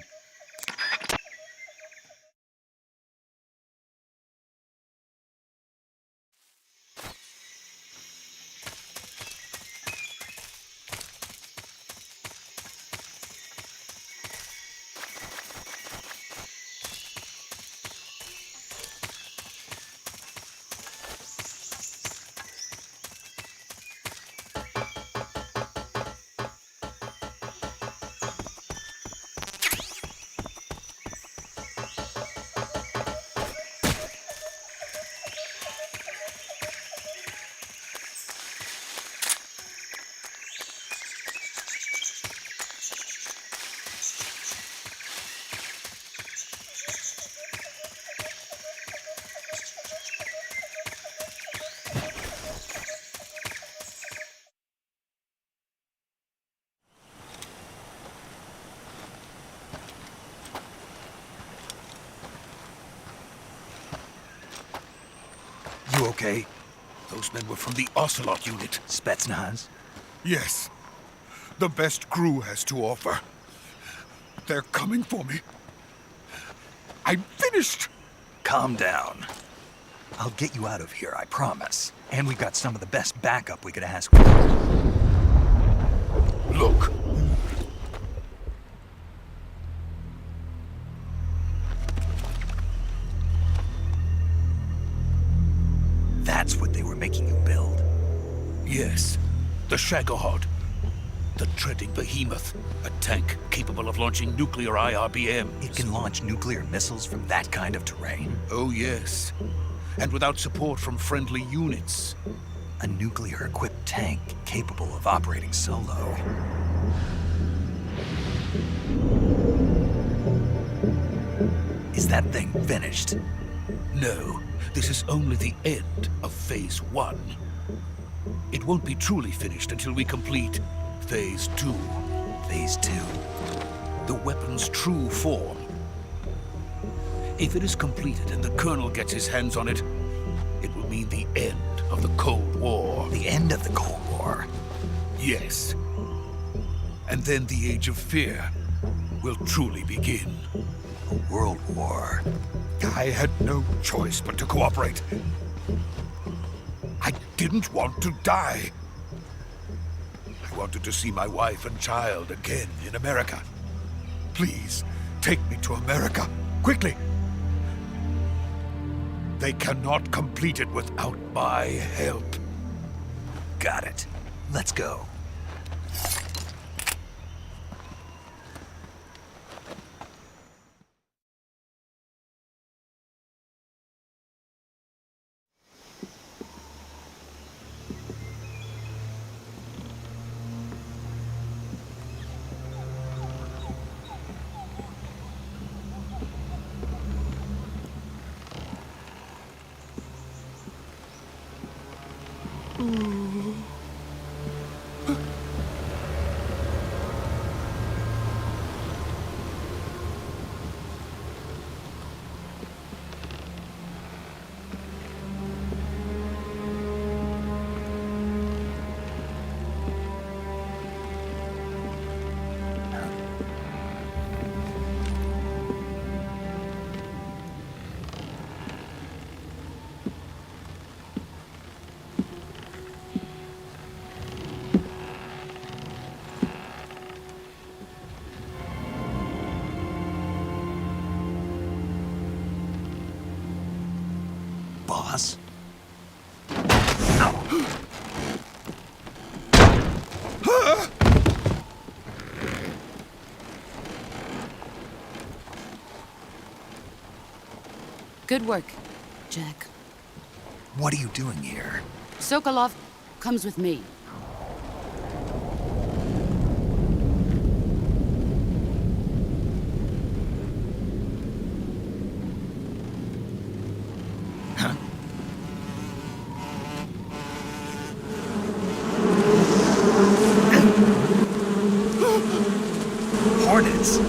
Speaker 1: You okay?
Speaker 8: Those men were from the Ocelot unit.
Speaker 1: Spetsnaz?
Speaker 8: Yes. The best GRU has to offer. They're coming for me. I'm finished!
Speaker 1: Calm down. I'll get you out of here, I promise. And we've got some of the best backup we could ask for.
Speaker 8: Look.
Speaker 1: That's what they were making you build.
Speaker 8: Yes, the Shagohod. The treading behemoth. A tank capable of launching nuclear IRBMs.
Speaker 1: It can launch nuclear missiles from that kind of terrain?
Speaker 8: Oh, yes. And without support from friendly units.
Speaker 1: A nuclear-equipped tank capable of operating solo. Is that thing finished?
Speaker 8: No, this is only the end of Phase 1. It won't be truly finished until we complete Phase 2.
Speaker 1: Phase 2?
Speaker 8: The weapon's true form. If it is completed and the Colonel gets his hands on it, it will mean the end of the Cold War.
Speaker 1: The end of the Cold War?
Speaker 8: Yes. And then the Age of Fear will truly begin.
Speaker 1: A world war.
Speaker 8: I had no choice but to cooperate. I didn't want to die. I wanted to see my wife and child again in America. Please, take me to America, quickly. They cannot complete it without my help.
Speaker 1: Got it. Let's go. Boss?
Speaker 6: Good work, Jack.
Speaker 1: What are you doing here?
Speaker 6: Sokolov comes with me.
Speaker 1: Hornets!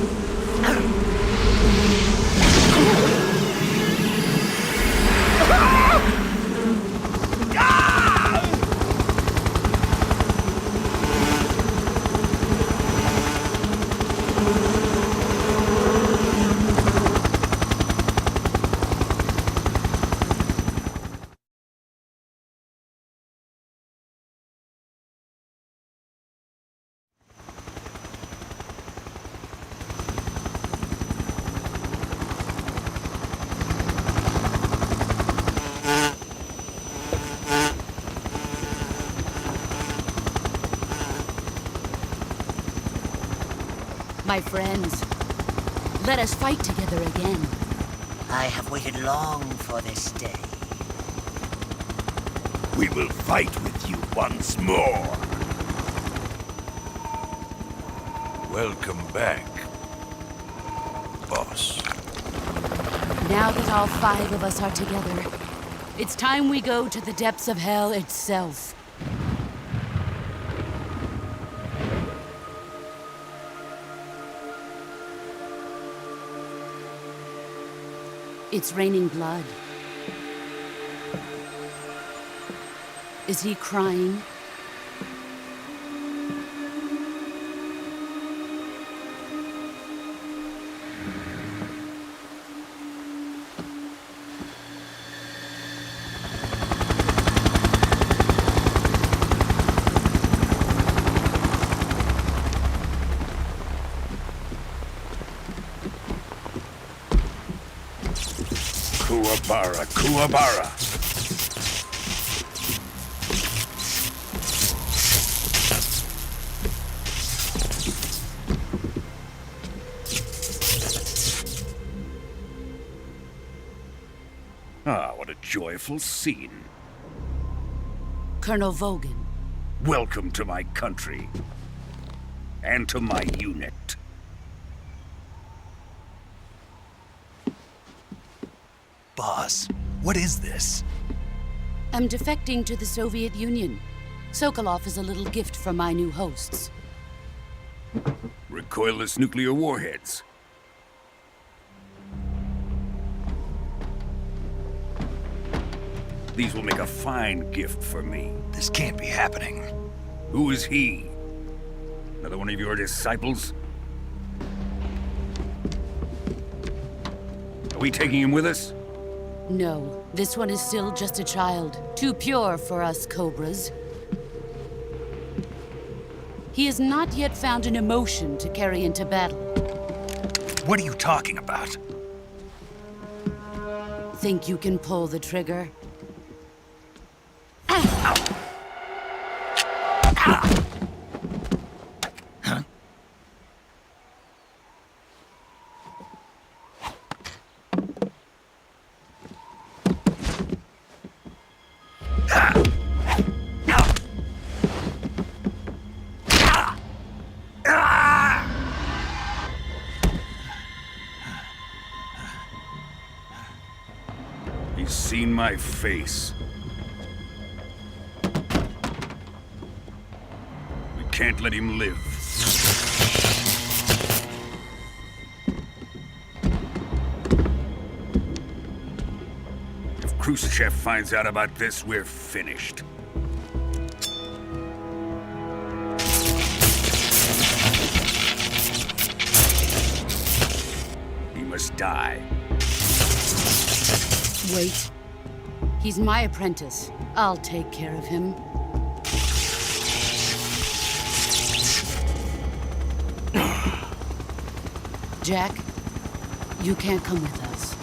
Speaker 6: My friends, let us fight together again.
Speaker 10: I have waited long for this day.
Speaker 11: We will fight with you once more. Welcome back, boss.
Speaker 6: Now that all 5 of us are together, it's time we go to the depths of hell itself. It's raining blood. Is he crying?
Speaker 11: Kuwabara, Kuwabara. joyful scene.
Speaker 6: Colonel Vogan.
Speaker 11: Welcome to my country. And to my unit.
Speaker 1: Boss, what is this?
Speaker 6: I'm defecting to the Soviet Union. Sokolov is a little gift from my new hosts.
Speaker 11: Recoilless nuclear warheads. These will make a fine gift for me.
Speaker 1: This can't be happening.
Speaker 11: Who is he? Another one of your disciples? Are we taking him with us?
Speaker 6: No, this one is still just a child. Too pure for us Cobras. He has not yet found an emotion to carry into battle.
Speaker 1: What are you talking about?
Speaker 6: Think you can pull the trigger?
Speaker 11: He's seen my face. We can't let him live. If Khrushchev finds out about this, we're finished. He must die.
Speaker 6: Wait. He's my apprentice. I'll take care of him. Jack, you can't come with us.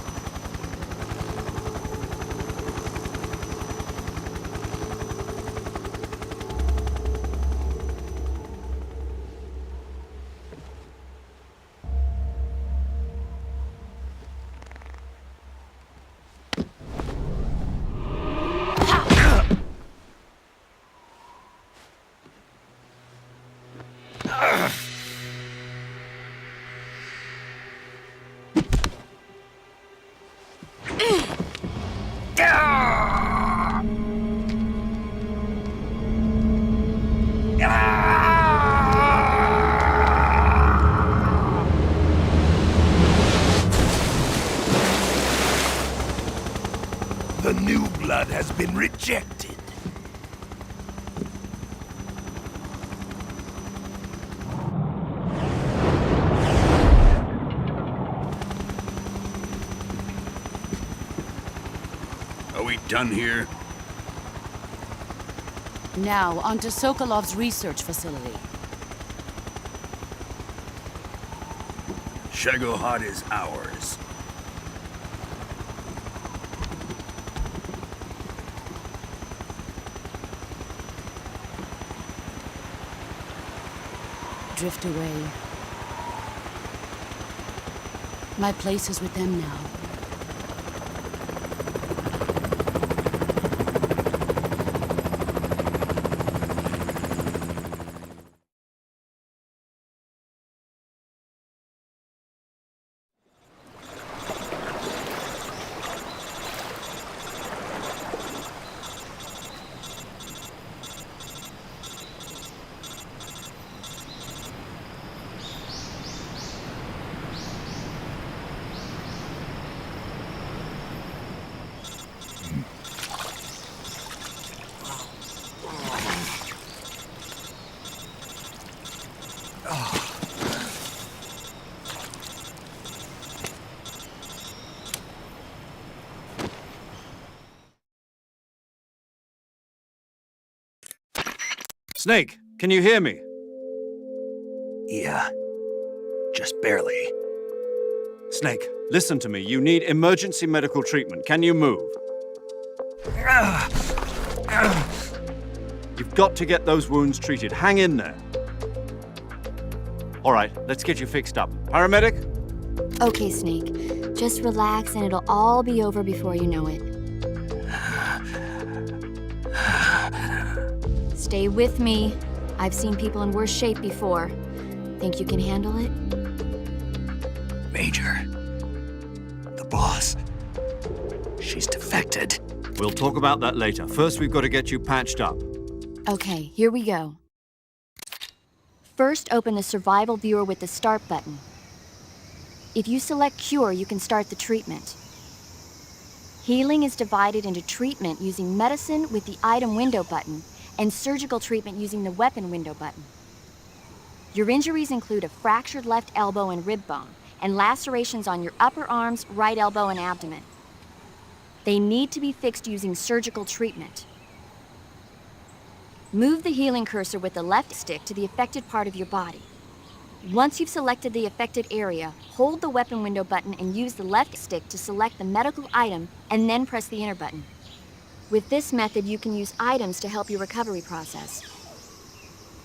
Speaker 11: The new blood has been rejected. Are we done here?
Speaker 6: Now, onto Sokolov's research facility.
Speaker 11: Shagohod is ours.
Speaker 6: Drift away. My place is with them now.
Speaker 3: Snake, can you hear me?
Speaker 1: Yeah. Just barely.
Speaker 3: Snake, listen to me. You need emergency medical treatment. Can you move? You've got to get those wounds treated. Hang in there. All right, let's get you fixed up. Paramedic?
Speaker 5: Okay, Snake. Just relax and it'll all be over before you know it. Stay with me. I've seen people in worse shape before. Think you can handle it?
Speaker 1: Major. The boss. She's defected.
Speaker 3: We'll talk about that later. First, we've got to get you patched up.
Speaker 5: Okay, here we go. First, open the survival viewer with the start button. If you select cure, you can start the treatment. Healing is divided into treatment using medicine with the item window button and surgical treatment using the weapon window button. Your injuries include a fractured left elbow and rib bone and lacerations on your upper arms, right elbow, and abdomen. They need to be fixed using surgical treatment. Move the healing cursor with the left stick to the affected part of your body. Once you've selected the affected area, hold the weapon window button and use the left stick to select the medical item and then press the enter button. With this method, you can use items to help your recovery process.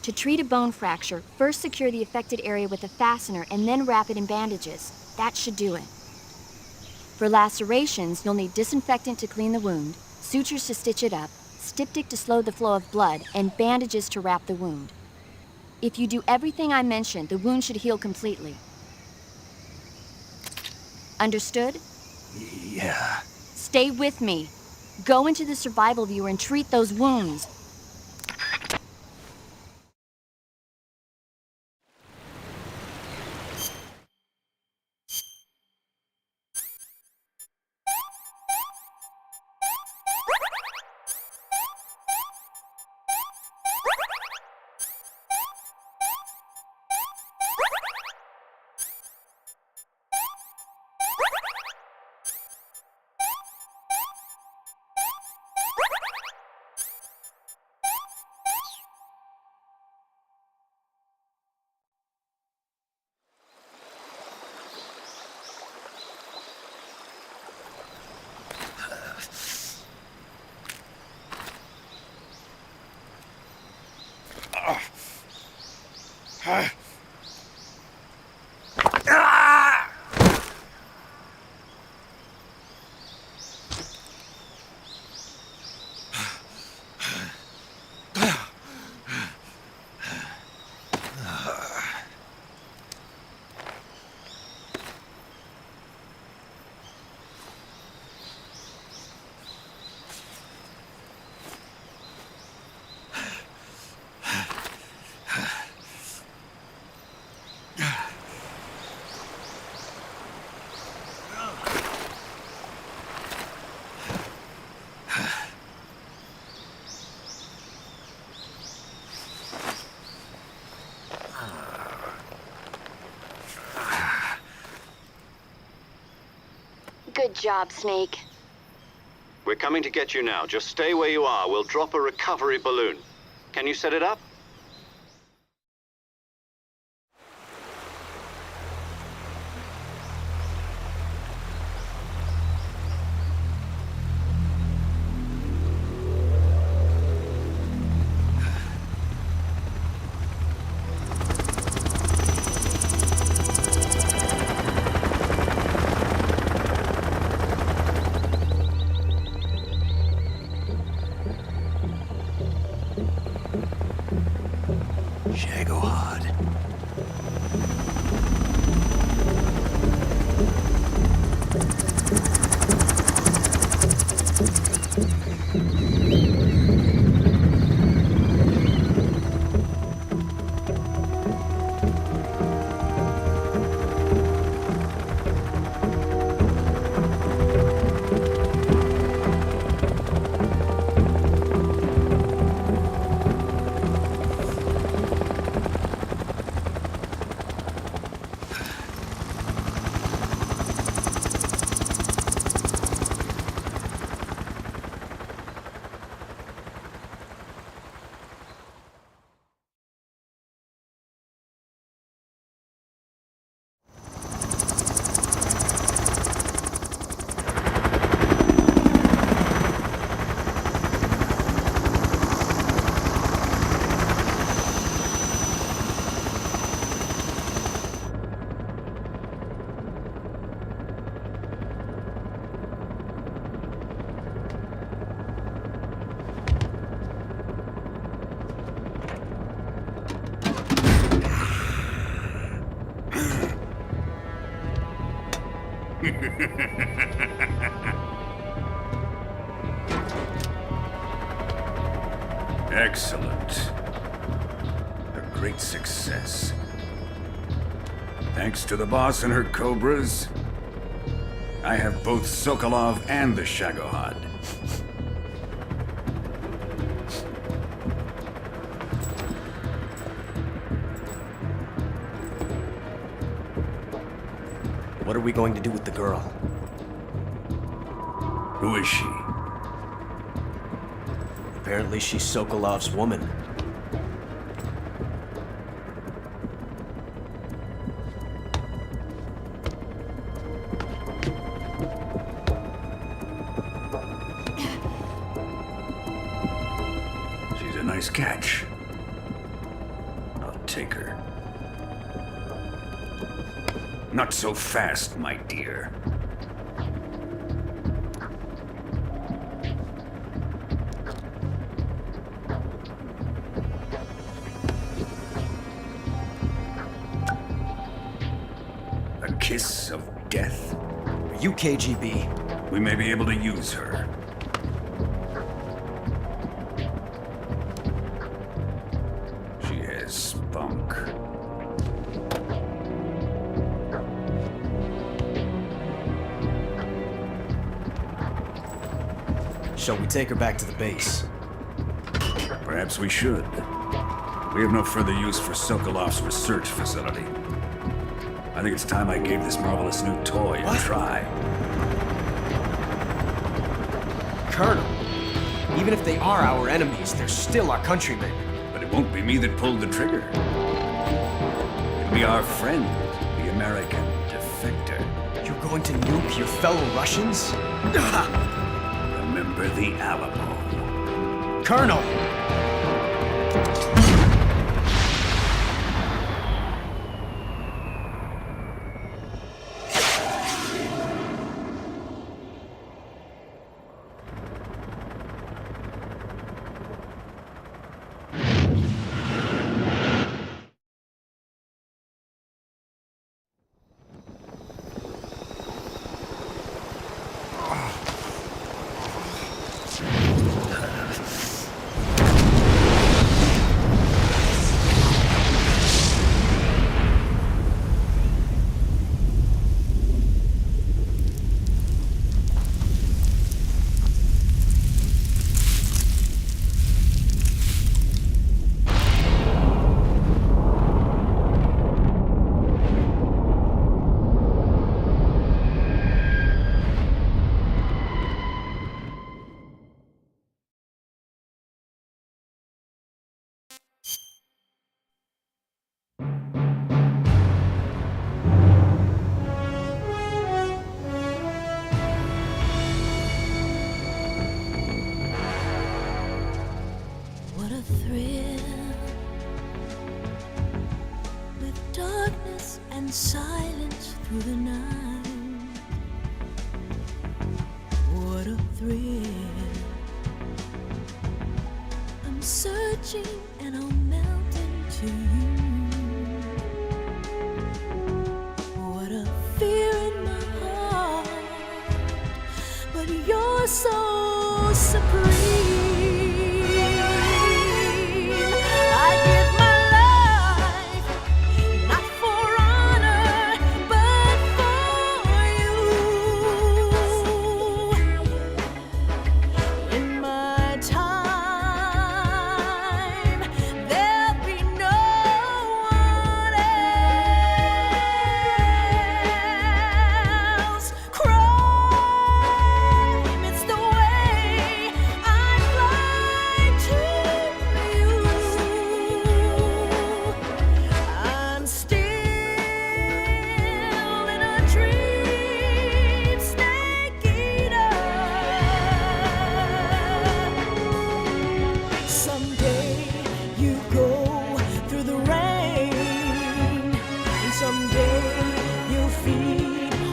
Speaker 5: To treat a bone fracture, first secure the affected area with a fastener and then wrap it in bandages. That should do it. For lacerations, you'll need disinfectant to clean the wound, sutures to stitch it up, styptic to slow the flow of blood, and bandages to wrap the wound. If you do everything I mentioned, the wound should heal completely. Understood?
Speaker 1: Yeah.
Speaker 5: Stay with me. Go into the survival viewer and treat those wounds. Good job, Snake.
Speaker 2: We're coming to get you now. Just stay where you are. We'll drop a recovery balloon. Can you set it up?
Speaker 11: Excellent. A great success. Thanks to the boss and her cobras, I have both Sokolov and the Shagohod.
Speaker 12: What are we going to do with the girl?
Speaker 11: Who is she?
Speaker 12: Apparently she's Sokolov's woman.
Speaker 11: She's a nice catch. I'll take her. Not so fast, my dear. A kiss of death?
Speaker 12: Are you KGB?
Speaker 11: We may be able to use her. She has spunk.
Speaker 12: Shall we take her back to the base?
Speaker 11: Perhaps we should. We have no further use for Sokolov's research facility. I think it's time I gave this marvelous new toy a try.
Speaker 12: Colonel, even if they are our enemies, they're still our countrymen.
Speaker 11: But it won't be me that pulled the trigger. It'll be our friend, the American defector.
Speaker 12: You're going to nuke your fellow Russians?
Speaker 11: Remember the Alamo.
Speaker 12: Colonel!
Speaker 13: What a thrill, with darkness and silence through the night. What a thrill, I'm searching and I'll melt into you. What a fear in my heart, but you're so supreme.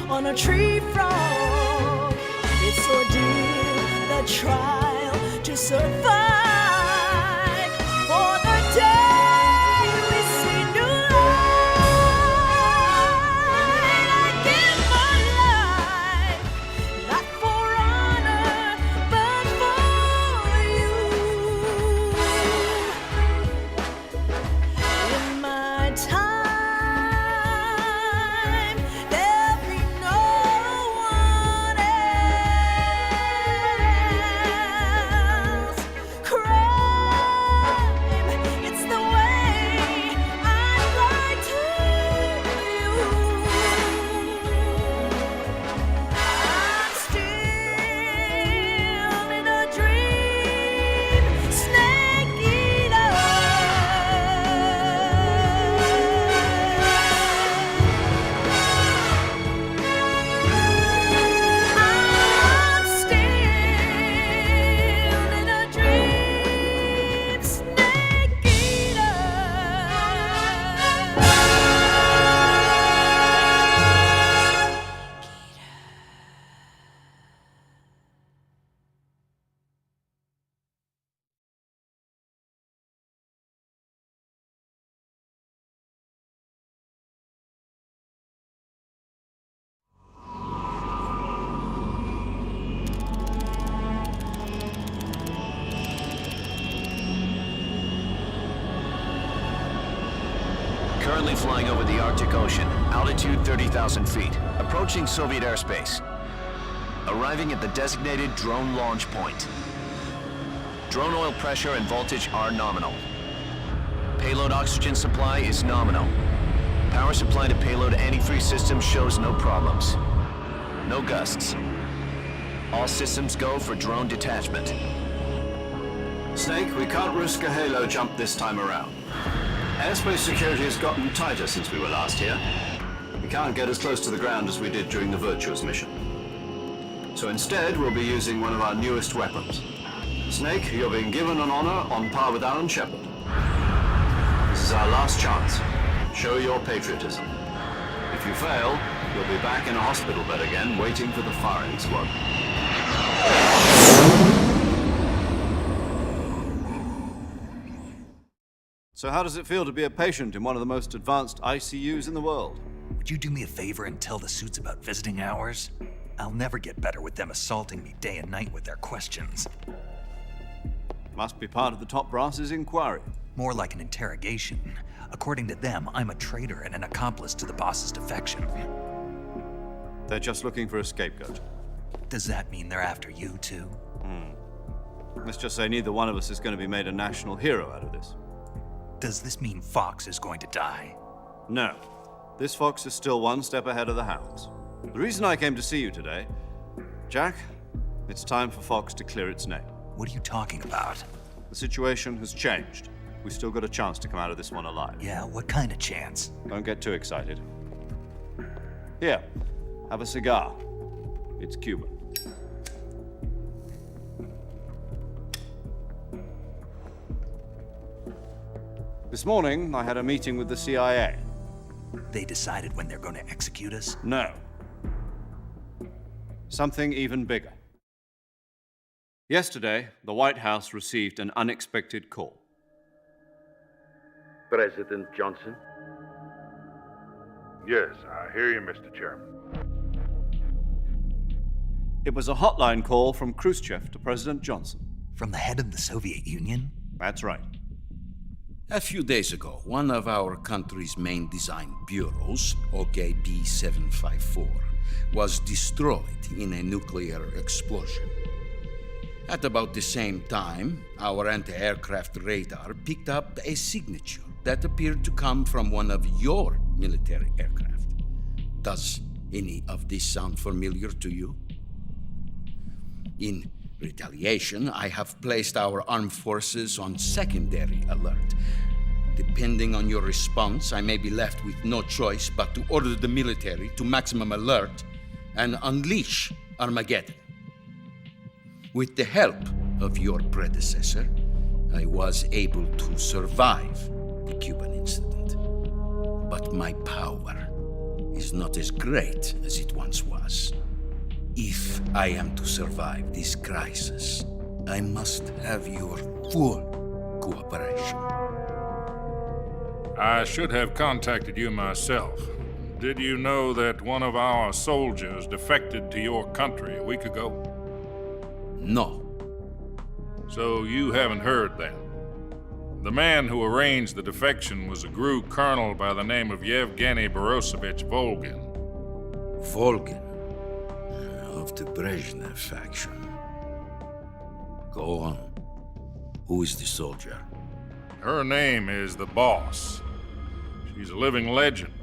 Speaker 13: On a tree frog, it's ordeal, the trial to survive. For the day we see new light, I give my
Speaker 14: Currently flying over the Arctic Ocean, altitude 30,000 feet, approaching Soviet airspace. Arriving at the designated drone launch point. Drone oil pressure and voltage are nominal. Payload oxygen supply is nominal. Power supply to payload anti-3 systems shows no problems. No gusts. All systems go for drone detachment.
Speaker 3: Snake, we can't risk a halo jump this time around. Airspace security has gotten tighter since we were last here. We can't get as close to the ground as we did during the Virtuous mission. So instead, we'll be using one of our newest weapons. Snake, you're being given an honor on par with Alan Shepard. This is our last chance. Show your patriotism. If you fail, you'll be back in a hospital bed again, waiting for the firing squad. So how does it feel to be a patient in one of the most advanced ICUs in the world?
Speaker 1: Would you do me a favor and tell the suits about visiting hours? I'll never get better with them assaulting me day and night with their questions.
Speaker 3: Must be part of the top brass's inquiry.
Speaker 1: More like an interrogation. According to them, I'm a traitor and an accomplice to the boss's defection.
Speaker 3: They're just looking for a scapegoat.
Speaker 1: Does that mean they're after you, too?
Speaker 3: Let's just say neither one of us is going to be made a national hero out of this.
Speaker 1: Does this mean Fox is going to die?
Speaker 3: No. This fox is still one step ahead of the hounds. The reason I came to see you today, Jack, it's time for Fox to clear its name.
Speaker 1: What are you talking about?
Speaker 3: The situation has changed. We still got a chance to come out of this one alive.
Speaker 1: Yeah, what kind of chance?
Speaker 3: Don't get too excited. Here, have a cigar. It's Cuban. This morning, I had a meeting with the CIA.
Speaker 1: They decided when they're going to execute us?
Speaker 3: No. Something even bigger. Yesterday, the White House received an unexpected call.
Speaker 15: President Johnson?
Speaker 16: Yes, I hear you, Mr. Chairman.
Speaker 3: It was a hotline call from Khrushchev to President Johnson.
Speaker 1: From the head of the Soviet Union?
Speaker 3: That's right.
Speaker 8: A few days ago, one of our country's main design bureaus, OKB-754, was destroyed in a nuclear explosion. At about the same time, our anti-aircraft radar picked up a signature that appeared to come from one of your military aircraft. Does any of this sound familiar to you? In retaliation, I have placed our armed forces on secondary alert. Depending on your response, I may be left with no choice but to order the military to maximum alert and unleash Armageddon. With the help of your predecessor, I was able to survive the Cuban incident. But my power is not as great as it once was. If I am to survive this crisis, I must have your full cooperation.
Speaker 16: I should have contacted you myself. Did you know that one of our soldiers defected to your country a week ago?
Speaker 8: No.
Speaker 16: So you haven't heard then. The man who arranged the defection was a GRU colonel by the name of Yevgeny Borosovich Volgin.
Speaker 8: Volgin? Of the Brezhnev faction. Go on. Who is the soldier?
Speaker 16: Her name is the Boss. She's a living legend.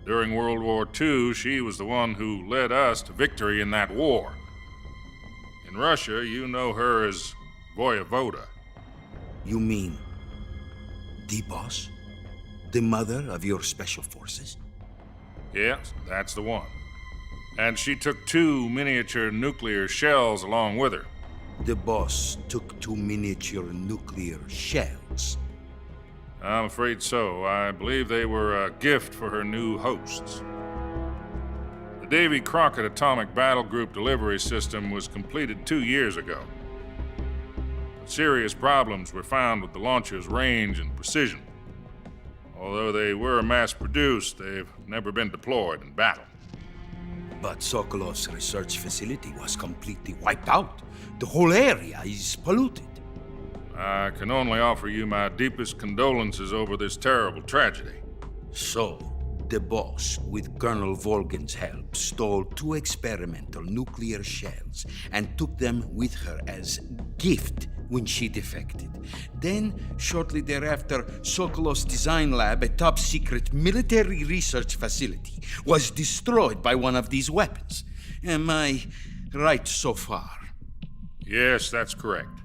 Speaker 16: During World War II, she was the one who led us to victory in that war. In Russia, you know her as Voyevoda.
Speaker 8: You mean the Boss? The mother of your special forces?
Speaker 16: Yes, that's the one. And she took 2 miniature nuclear shells along with her.
Speaker 8: The Boss took 2 miniature nuclear shells?
Speaker 16: I'm afraid so. I believe they were a gift for her new hosts. The Davy Crockett Atomic Battle Group delivery system was completed 2 years ago. But serious problems were found with the launcher's range and precision. Although they were mass-produced, they've never been deployed in battle.
Speaker 8: But Sokolov's research facility was completely wiped out. The whole area is polluted.
Speaker 16: I can only offer you my deepest condolences over this terrible tragedy.
Speaker 15: So, the boss, with Colonel Volgan's help, stole 2 experimental nuclear shells and took them with her as gift when she defected. Then, shortly thereafter, Sokolov's design lab, a top-secret military research facility, was destroyed by one of these weapons. Am I right so far?
Speaker 16: Yes, that's correct.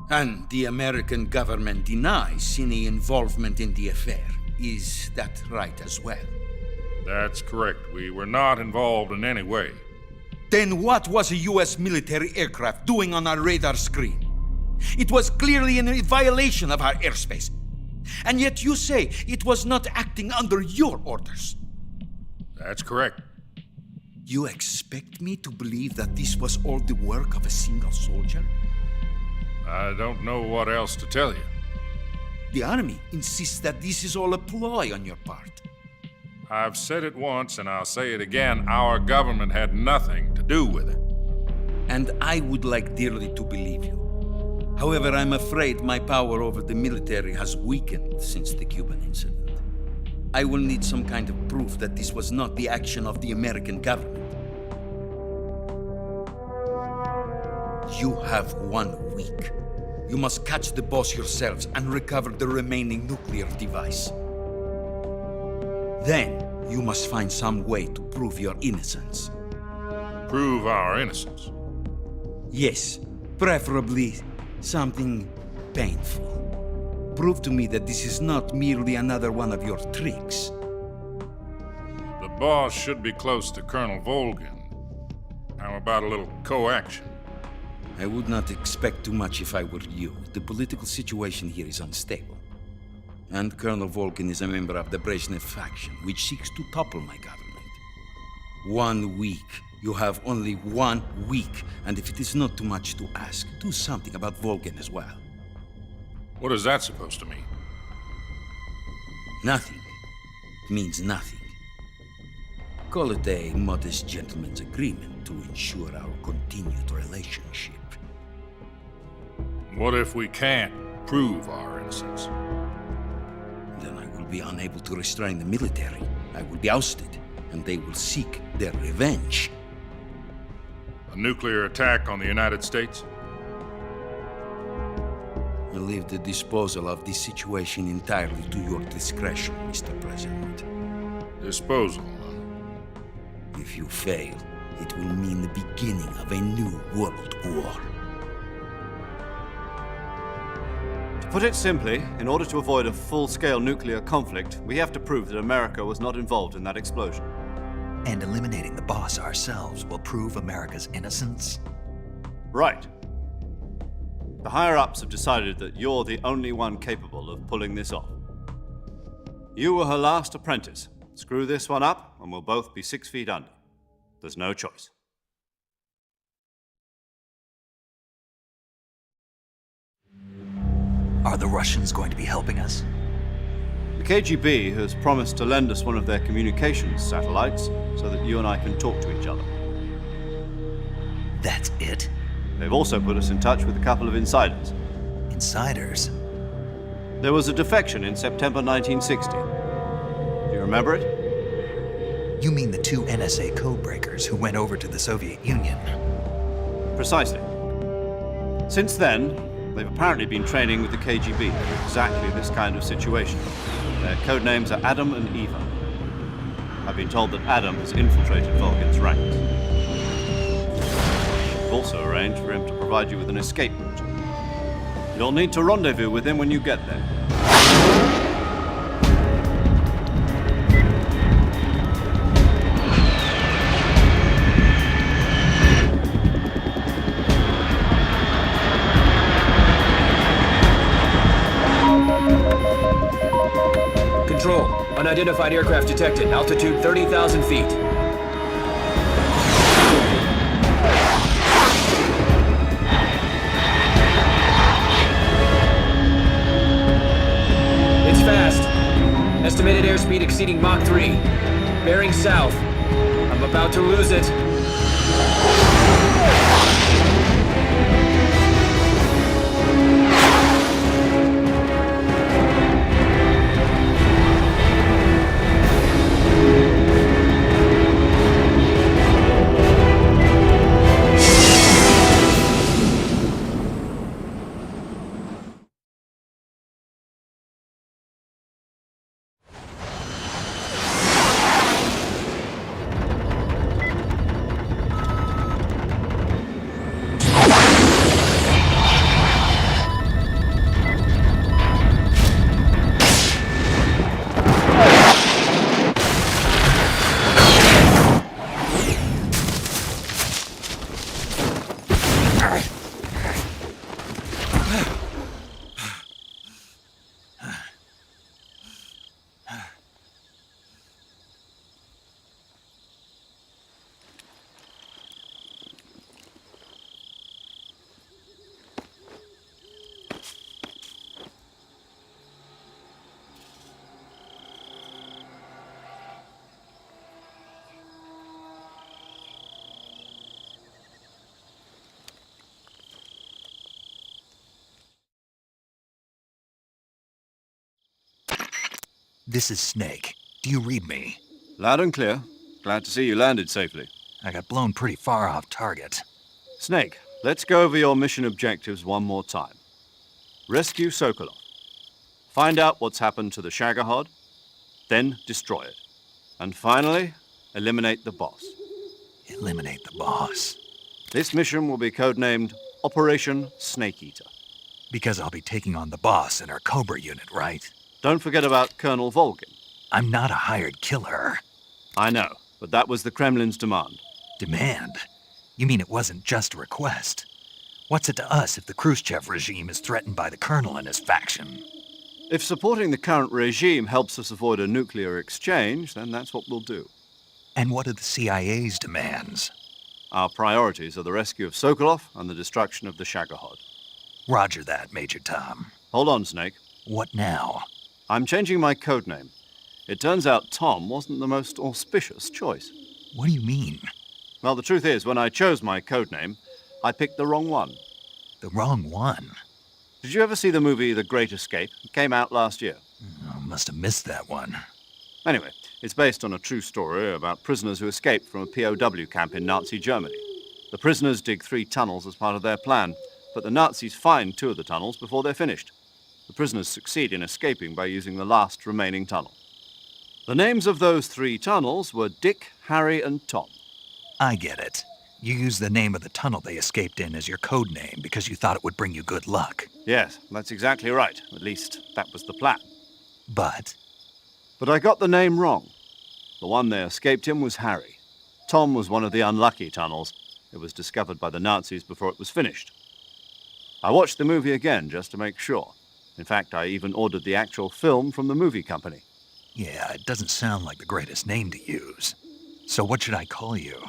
Speaker 15: And the American government denies any involvement in the affair. Is that right as well?
Speaker 16: That's correct. We were not involved in any way.
Speaker 15: Then what was a U.S. military aircraft doing on our radar screen? It was clearly in violation of our airspace. And yet you say it was not acting under your orders.
Speaker 16: That's correct.
Speaker 15: You expect me to believe that this was all the work of a single soldier?
Speaker 16: I don't know what else to tell you.
Speaker 15: The Army insists that this is all a ploy on your part.
Speaker 16: I've said it once and I'll say it again. Our government had nothing to do with it.
Speaker 15: And I would like dearly to believe you. However, I'm afraid my power over the military has weakened since the Cuban incident. I will need some kind of proof that this was not the action of the American government. You have 1 week. You must catch the boss yourselves and recover the remaining nuclear device. Then, you must find some way to prove your innocence.
Speaker 16: Prove our innocence?
Speaker 15: Yes, preferably something painful. Prove to me that this is not merely another one of your tricks.
Speaker 16: The boss should be close to Colonel Volgan. How about a little co-action?
Speaker 15: I would not expect too much if I were you. The political situation here is unstable. And Colonel Volgan is a member of the Brezhnev faction, which seeks to topple my government. 1 week. You have only 1 week, and if it is not too much to ask, do something about Volgan as well.
Speaker 16: What is that supposed to mean?
Speaker 15: Nothing. It means nothing. Call it a modest gentleman's agreement to ensure our continued relationship.
Speaker 16: What if we can't prove our innocence?
Speaker 15: Then I will be unable to restrain the military. I will be ousted, and they will seek their revenge.
Speaker 16: A nuclear attack on the United States?
Speaker 15: I leave the disposal of this situation entirely to your discretion, Mr. President.
Speaker 16: Disposal?
Speaker 15: If you fail, it will mean the beginning of a new world war.
Speaker 3: To put it simply, in order to avoid a full-scale nuclear conflict, we have to prove that America was not involved in that explosion.
Speaker 1: And eliminating the boss ourselves will prove America's innocence?
Speaker 3: Right. The higher-ups have decided that you're the only one capable of pulling this off. You were her last apprentice. Screw this one up, and we'll both be 6 feet under. There's no choice.
Speaker 1: Are the Russians going to be helping us?
Speaker 3: The KGB has promised to lend us one of their communications satellites so that you and I can talk to each other.
Speaker 1: That's it?
Speaker 3: They've also put us in touch with a couple of insiders.
Speaker 1: Insiders?
Speaker 3: There was a defection in September 1960. Do you remember it?
Speaker 1: You mean the 2 NSA codebreakers who went over to the Soviet Union?
Speaker 3: Precisely. Since then, they've apparently been training with the KGB for exactly this kind of situation. Their code names are Adam and Eva. I've been told that Adam has infiltrated Volgan's ranks. We've also arranged for him to provide you with an escape route. You'll need to rendezvous with him when you get there.
Speaker 4: Control. Unidentified aircraft detected. Altitude 30,000 feet. It's fast. Estimated airspeed exceeding Mach 3. Bearing south. I'm about to lose it.
Speaker 1: This is Snake. Do you read me?
Speaker 3: Loud and clear. Glad to see you landed safely.
Speaker 1: I got blown pretty far off target.
Speaker 3: Snake, let's go over your mission objectives one more time. Rescue Sokolov. Find out what's happened to the Shagohod, then destroy it. And finally, eliminate the boss.
Speaker 1: Eliminate the boss.
Speaker 3: This mission will be codenamed Operation Snake Eater.
Speaker 1: Because I'll be taking on the boss in our Cobra unit, right?
Speaker 3: Don't forget about Colonel Volgin.
Speaker 1: I'm not a hired killer.
Speaker 3: I know, but that was the Kremlin's demand.
Speaker 1: Demand? You mean it wasn't just a request? What's it to us if the Khrushchev regime is threatened by the Colonel and his faction?
Speaker 3: If supporting the current regime helps us avoid a nuclear exchange, then that's what we'll do.
Speaker 1: And what are the CIA's demands?
Speaker 3: Our priorities are the rescue of Sokolov and the destruction of the Shagohod.
Speaker 1: Roger that, Major Tom.
Speaker 3: Hold on, Snake.
Speaker 1: What now?
Speaker 3: I'm changing my codename. It turns out Tom wasn't the most auspicious choice.
Speaker 1: What do you mean?
Speaker 3: Well, the truth is, when I chose my codename, I picked the wrong one.
Speaker 1: The wrong one?
Speaker 3: Did you ever see the movie The Great Escape? It came out last year.
Speaker 1: I must have missed that one.
Speaker 3: Anyway, it's based on a true story about prisoners who escaped from a POW camp in Nazi Germany. The prisoners dig 3 tunnels as part of their plan, but the Nazis find 2 of the tunnels before they're finished. The prisoners succeed in escaping by using the last remaining tunnel. The names of those 3 tunnels were Dick, Harry, and Tom.
Speaker 1: I get it. You used the name of the tunnel they escaped in as your code name because you thought it would bring you good luck.
Speaker 3: Yes, that's exactly right. At least, that was the plan.
Speaker 1: But
Speaker 3: I got the name wrong. The one they escaped in was Harry. Tom was one of the unlucky tunnels. It was discovered by the Nazis before it was finished. I watched the movie again just to make sure. In fact, I even ordered the actual film from the movie company.
Speaker 1: yeah, it doesn't sound like the greatest name to use. So what should I call you?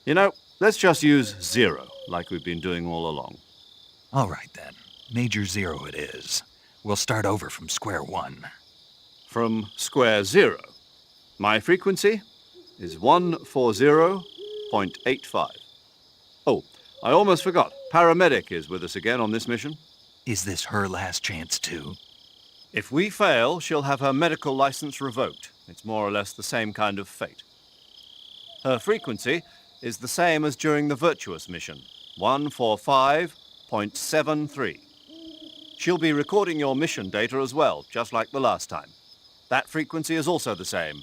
Speaker 3: You know, let's just use Zero, like we've been doing all along.
Speaker 1: All right, then. Major Zero it is. We'll start over from square one.
Speaker 3: From square 0. My frequency is 140.85. Oh, I almost forgot. Paramedic is with us again on this mission.
Speaker 1: Is this her last chance, too?
Speaker 3: If we fail, she'll have her medical license revoked. It's more or less the same kind of fate. Her frequency is the same as during the Virtuous mission, 145.73. She'll be recording your mission data as well, just like the last time. That frequency is also the same,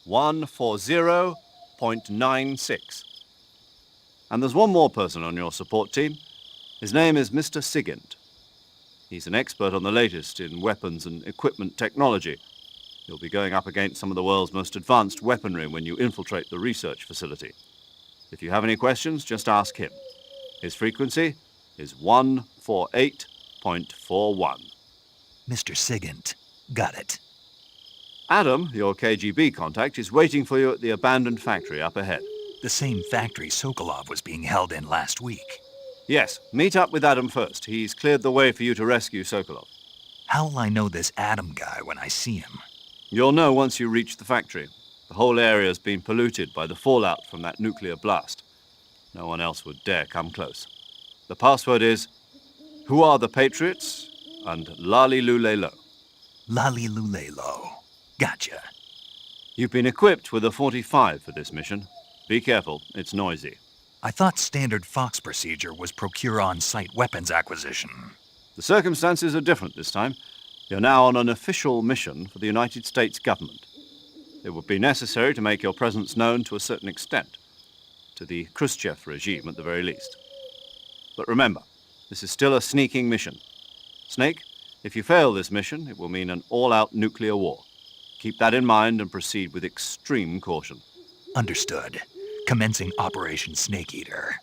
Speaker 3: 140.96. And there's one more person on your support team. His name is Mr. Sigint. He's an expert on the latest in weapons and equipment technology. You'll be going up against some of the world's most advanced weaponry when you infiltrate the research facility. If you have any questions, just ask him. His frequency is 148.41.
Speaker 1: Mr. Sigint. Got it.
Speaker 3: Adam, your KGB contact, is waiting for you at the abandoned factory up ahead.
Speaker 1: The same factory Sokolov was being held in last week.
Speaker 3: Yes, meet up with Adam first. He's cleared the way for you to rescue Sokolov.
Speaker 1: How'll I know this Adam guy when I see him?
Speaker 3: You'll know once you reach the factory. The whole area's been polluted by the fallout from that nuclear blast. No one else would dare come close. The password is, "Who are the Patriots?" and "Lali Lulelo."
Speaker 1: Lali Lulelo. Gotcha.
Speaker 3: You've been equipped with a 45 for this mission. Be careful, it's noisy.
Speaker 1: I thought standard Fox procedure was procure on-site weapons acquisition.
Speaker 3: The circumstances are different this time. You're now on an official mission for the United States government. It would be necessary to make your presence known to a certain extent, to the Khrushchev regime at the very least. But remember, this is still a sneaking mission. Snake, if you fail this mission, it will mean an all-out nuclear war. Keep that in mind and proceed with extreme caution.
Speaker 1: Understood. Commencing Operation Snake Eater.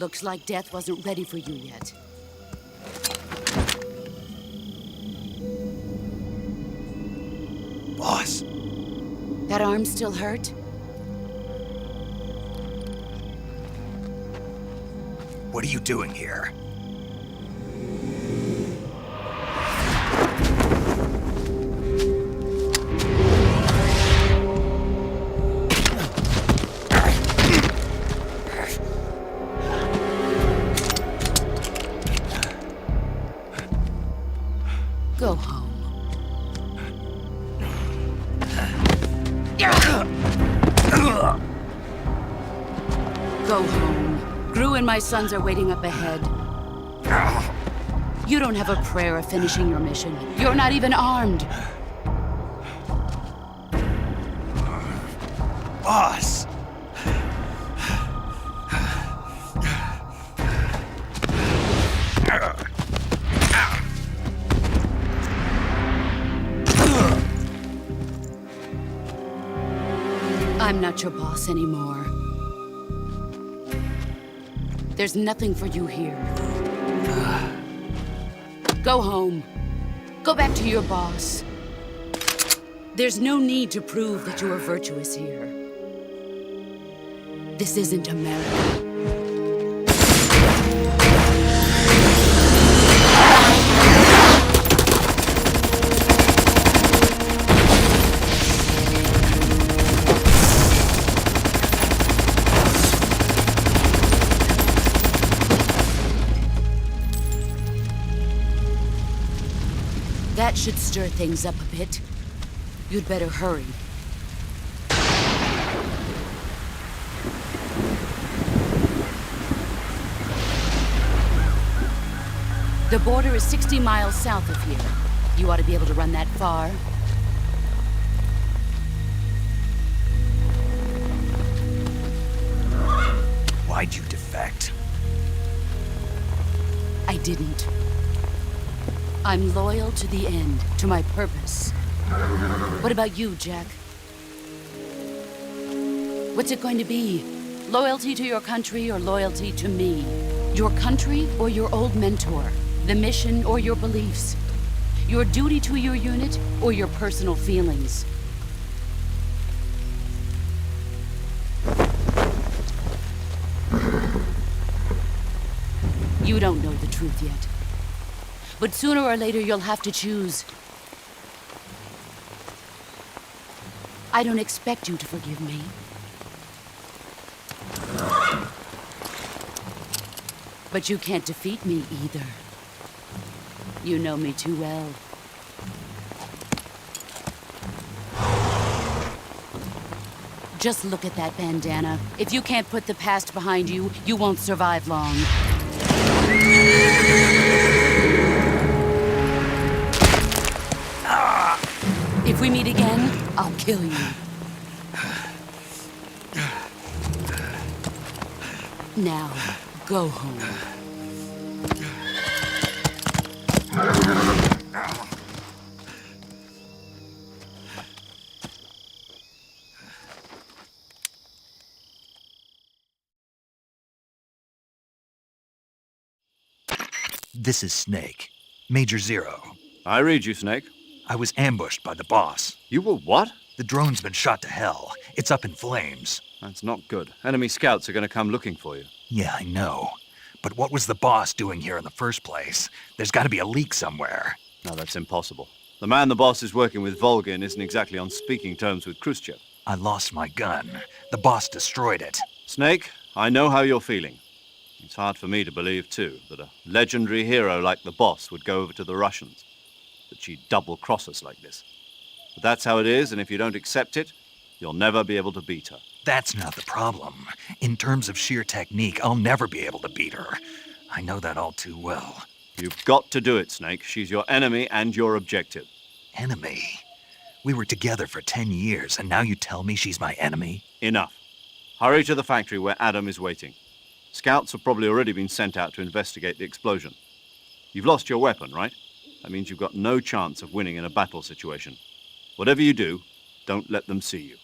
Speaker 6: Looks like death wasn't ready for you yet.
Speaker 1: Boss.
Speaker 6: That arm still hurt?
Speaker 1: What are you doing here?
Speaker 6: Go home. Go home. Gru and my sons are waiting up ahead. You don't have a prayer of finishing your mission. You're not even armed.
Speaker 1: Boss!
Speaker 6: I'm not your boss anymore. There's nothing for you here. Go home. Go back to your boss. There's no need to prove that you are virtuous here. This isn't America. That should stir things up a bit. You'd better hurry. The border is 60 miles south of here. You ought to be able to run that far.
Speaker 1: Why'd you defect?
Speaker 6: I didn't. I'm loyal to the end, to my purpose. What about you, Jack? What's it going to be? Loyalty to your country or loyalty to me? Your country or your old mentor? The mission or your beliefs? Your duty to your unit or your personal feelings? You don't know the truth yet. But sooner or later, you'll have to choose. I don't expect you to forgive me. But you can't defeat me either. You know me too well. Just look at that bandana. If you can't put the past behind you, you won't survive long. If we meet again, I'll kill you. Now, go home.
Speaker 1: This is Snake. Major Zero.
Speaker 3: I read you, Snake.
Speaker 1: I was ambushed by the boss.
Speaker 3: You were what?
Speaker 1: The drone's been shot to hell. It's up in flames.
Speaker 3: That's not good. Enemy scouts are going to come looking for you.
Speaker 1: Yeah, I know. But what was the boss doing here in the first place? There's got to be a leak somewhere.
Speaker 3: No, that's impossible. The man the boss is working with, Volgin, isn't exactly on speaking terms with Khrushchev.
Speaker 1: I lost my gun. The boss destroyed it.
Speaker 3: Snake, I know how you're feeling. It's hard for me to believe, too, that a legendary hero like the boss would go over to the Russians. That she'd double-cross us like this. But that's how it is, and if you don't accept it, you'll never be able to beat her.
Speaker 1: That's not the problem. In terms of sheer technique, I'll never be able to beat her. I know that all too well.
Speaker 3: You've got to do it, Snake. She's your enemy and your objective.
Speaker 1: Enemy? We were together for 10 years, and now you tell me she's my enemy?
Speaker 3: Enough. Hurry to the factory where Adam is waiting. Scouts have probably already been sent out to investigate the explosion. You've lost your weapon, right? That means you've got no chance of winning in a battle situation. Whatever you do, don't let them see you.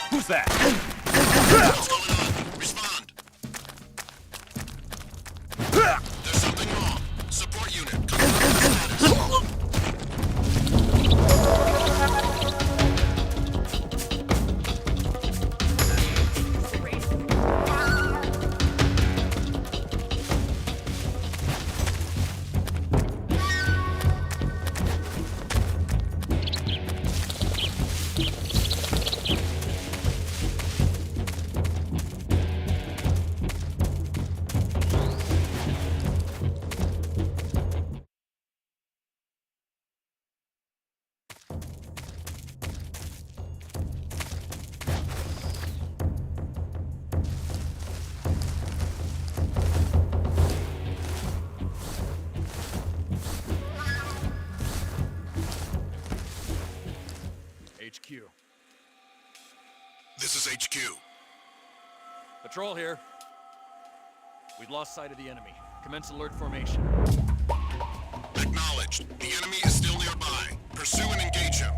Speaker 9: Who's that?
Speaker 17: What's going on? Respond. There's something wrong. Support unit, confirm status.
Speaker 9: HQ.
Speaker 17: This is HQ.
Speaker 9: Patrol here. We've lost sight of the enemy. Commence alert formation.
Speaker 17: Acknowledged. The enemy is still nearby. Pursue and engage him.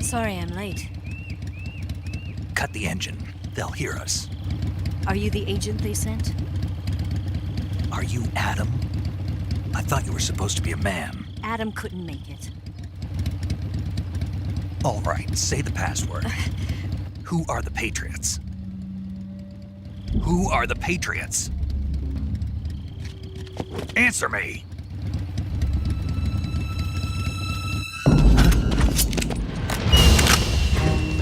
Speaker 18: Sorry I'm late.
Speaker 1: Cut the engine. They'll hear us.
Speaker 18: Are you the agent they sent?
Speaker 1: Are you Adam? I thought you were supposed to be a man.
Speaker 18: Adam couldn't make it.
Speaker 1: All right, say the password. Who are the Patriots? Who are the Patriots? Answer me!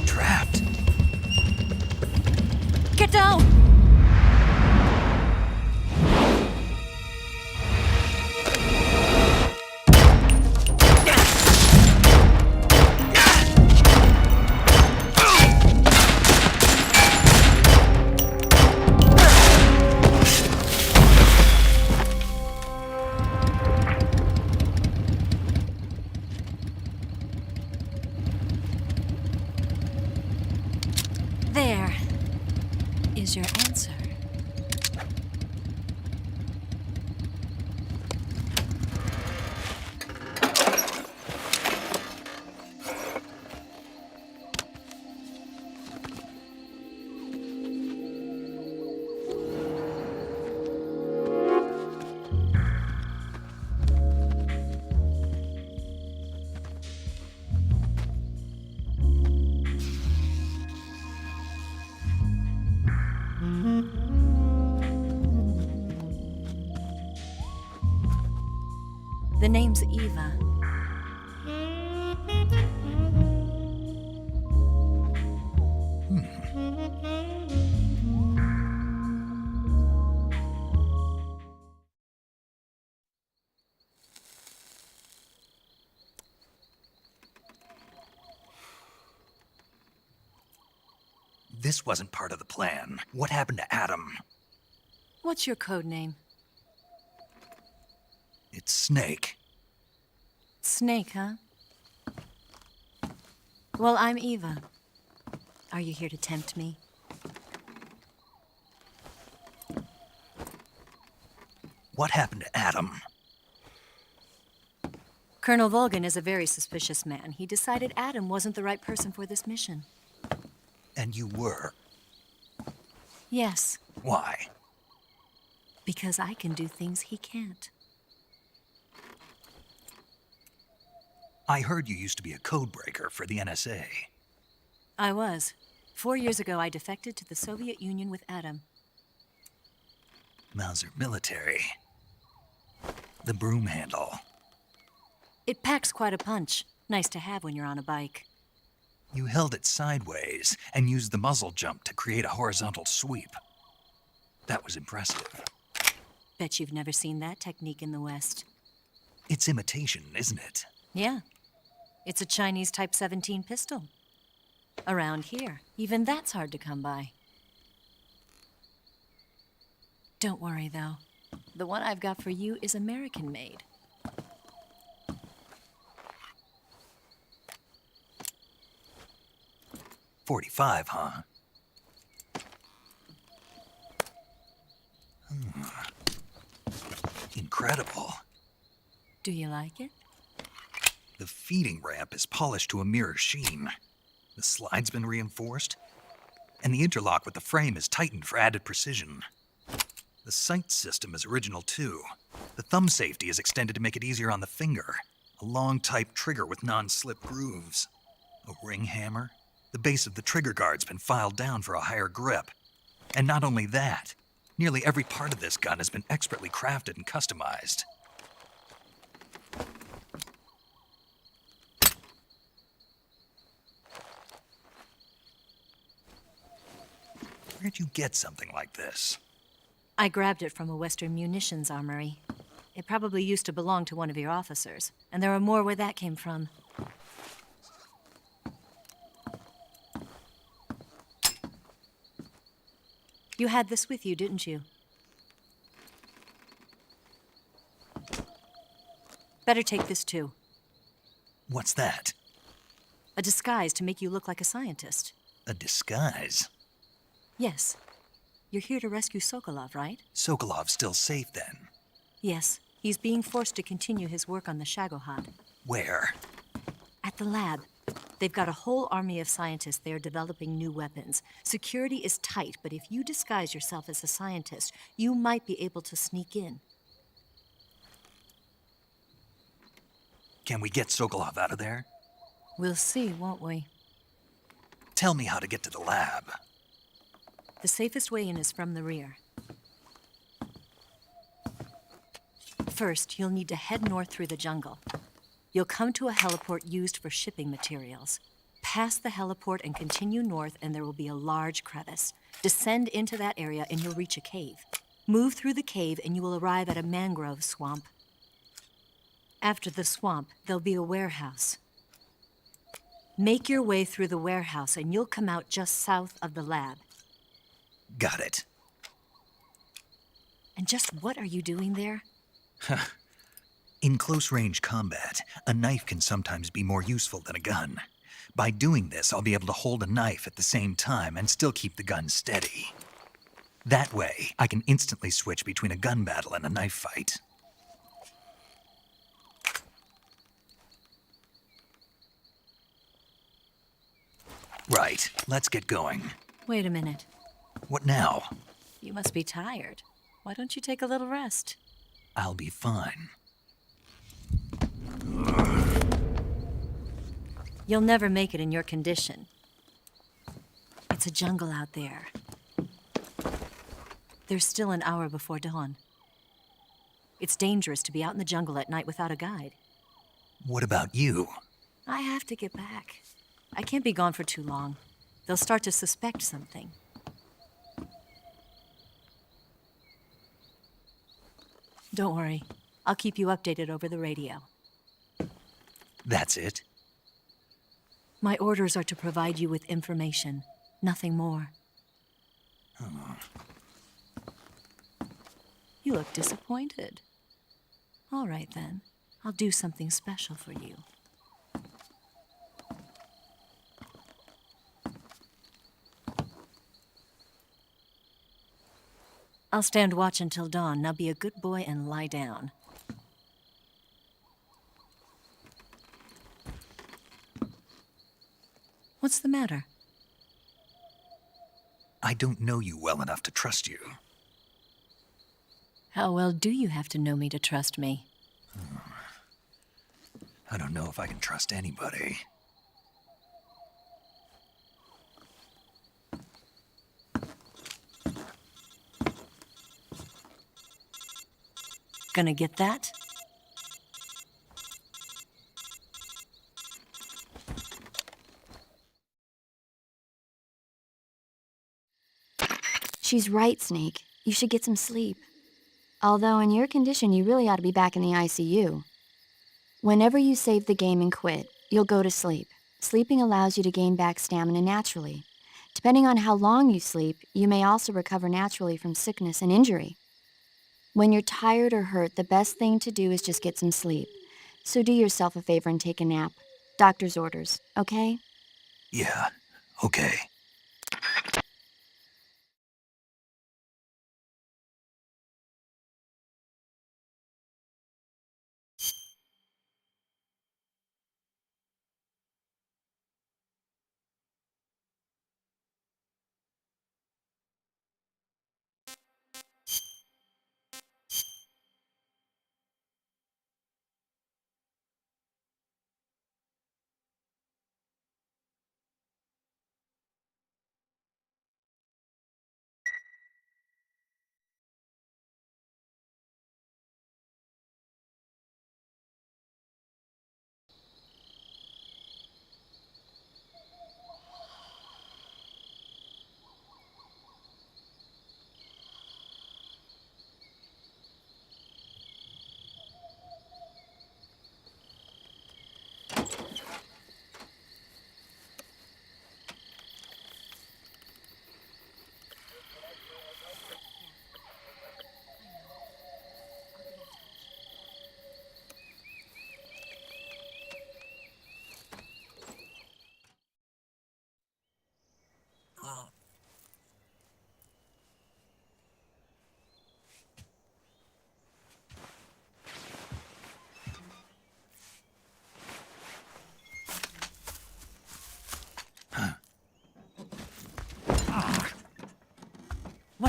Speaker 1: Trapped.
Speaker 18: Get down! There is your answer. The name's Eva.
Speaker 1: This wasn't part of the plan. What happened to Adam?
Speaker 18: What's your code name?
Speaker 1: It's Snake.
Speaker 18: Snake, huh? Well, I'm Eva. Are you here to tempt me?
Speaker 1: What happened to Adam?
Speaker 18: Colonel Volgin is a very suspicious man. He decided Adam wasn't the right person for this mission.
Speaker 1: And you were?
Speaker 18: Yes,
Speaker 1: Why?
Speaker 18: because I can do things he can't.
Speaker 1: I heard you used to be a codebreaker for the NSA.
Speaker 18: I was. 4 years ago, I defected to the Soviet Union with Adam.
Speaker 1: Mauser military. The broom handle.
Speaker 18: It packs quite a punch. Nice to have when you're on a bike.
Speaker 1: You held it sideways and used the muzzle jump to create a horizontal sweep. That was impressive.
Speaker 18: Bet you've never seen that technique in the West.
Speaker 1: It's imitation, isn't it?
Speaker 18: Yeah. It's a Chinese Type 17 pistol. Around here, even that's hard to come by. Don't worry, though. The one I've got for you is American-made.
Speaker 1: .45, huh? Incredible.
Speaker 18: Do you like it?
Speaker 1: The feeding ramp is polished to a mirror sheen. The slide's been reinforced, and the interlock with the frame is tightened for added precision. The sight system is original too. The thumb safety is extended to make it easier on the finger. A long type trigger with non-slip grooves. A ring hammer. The base of the trigger guard's been filed down for a higher grip. And not only that, nearly every part of this gun has been expertly crafted and customized. Where'd you get something like this?
Speaker 18: I grabbed it from a Western munitions armory. It probably used to belong to one of your officers, and there are more where that came from. You had this with you, didn't you? Better take this too.
Speaker 1: What's that?
Speaker 18: A disguise to make you look like a scientist.
Speaker 1: A disguise?
Speaker 18: Yes. You're here to rescue Sokolov, right?
Speaker 1: Sokolov's still safe then?
Speaker 18: Yes. He's being forced to continue his work on the Shagohod.
Speaker 1: Where?
Speaker 18: At the lab. They've got a whole army of scientists there developing new weapons. Security is tight, but if you disguise yourself as a scientist, you might be able to sneak in.
Speaker 1: Can we get Sokolov out of there?
Speaker 18: We'll see, won't we?
Speaker 1: Tell me how to get to the lab.
Speaker 18: The safest way in is from the rear. First, you'll need to head north through the jungle. You'll come to a heliport used for shipping materials. Pass the heliport and continue north, and there will be a large crevice. Descend into that area, and you'll reach a cave. Move through the cave, and you will arrive at a mangrove swamp. After the swamp, there'll be a warehouse. Make your way through the warehouse, and you'll come out just south of the lab.
Speaker 1: Got it.
Speaker 18: And just what are you doing there?
Speaker 1: In close-range combat, a knife can sometimes be more useful than a gun. By doing this, I'll be able to hold a knife at the same time and still keep the gun steady. That way, I can instantly switch between a gun battle and a knife fight. Right, let's get going.
Speaker 18: Wait a minute.
Speaker 1: What now?
Speaker 18: You must be tired. Why don't you take a little rest?
Speaker 1: I'll be fine.
Speaker 18: You'll never make it in your condition. It's a jungle out there. There's still an hour before dawn. It's dangerous to be out in the jungle at night without a guide.
Speaker 1: What about you?
Speaker 18: I have to get back. I can't be gone for too long. They'll start to suspect something. Don't worry. I'll keep you updated over the radio.
Speaker 1: That's it?
Speaker 18: My orders are to provide you with information, nothing more.
Speaker 1: Oh.
Speaker 18: You look disappointed. All right, then. I'll do something special for you. I'll stand watch until dawn. Now be a good boy and lie down. What's the matter?
Speaker 1: I don't know you well enough to trust you.
Speaker 18: How well do you have to know me to trust me?
Speaker 1: I don't know if I can trust anybody.
Speaker 18: Gonna get that?
Speaker 5: She's right, Snake. You should get some sleep. Although in your condition, you really ought to be back in the ICU. Whenever you save the game and quit, you'll go to sleep. Sleeping allows you to gain back stamina naturally. Depending on how long you sleep, you may also recover naturally from sickness and injury. When you're tired or hurt, the best thing to do is just get some sleep. So do yourself a favor and take a nap. Doctor's orders, okay?
Speaker 1: Yeah, okay.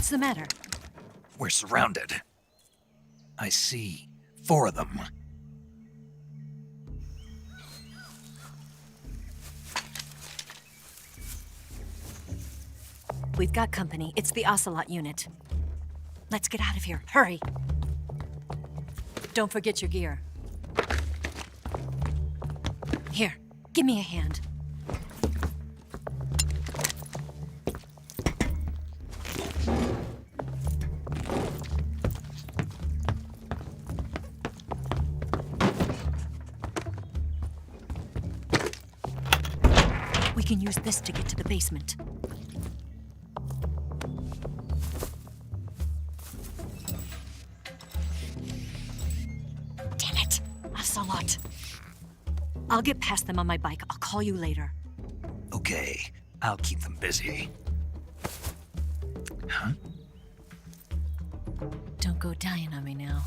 Speaker 18: What's the matter?
Speaker 1: We're surrounded. I see 4 of them.
Speaker 18: We've got company. It's the Ocelot unit. Let's get out of here. Hurry! Don't forget your gear. Here, give me a hand. We can use this to get to the basement. Damn it! Ocelot. I'll get past them on my bike. I'll call you later.
Speaker 1: Okay, I'll keep them busy. Huh?
Speaker 18: Don't go dying on me now.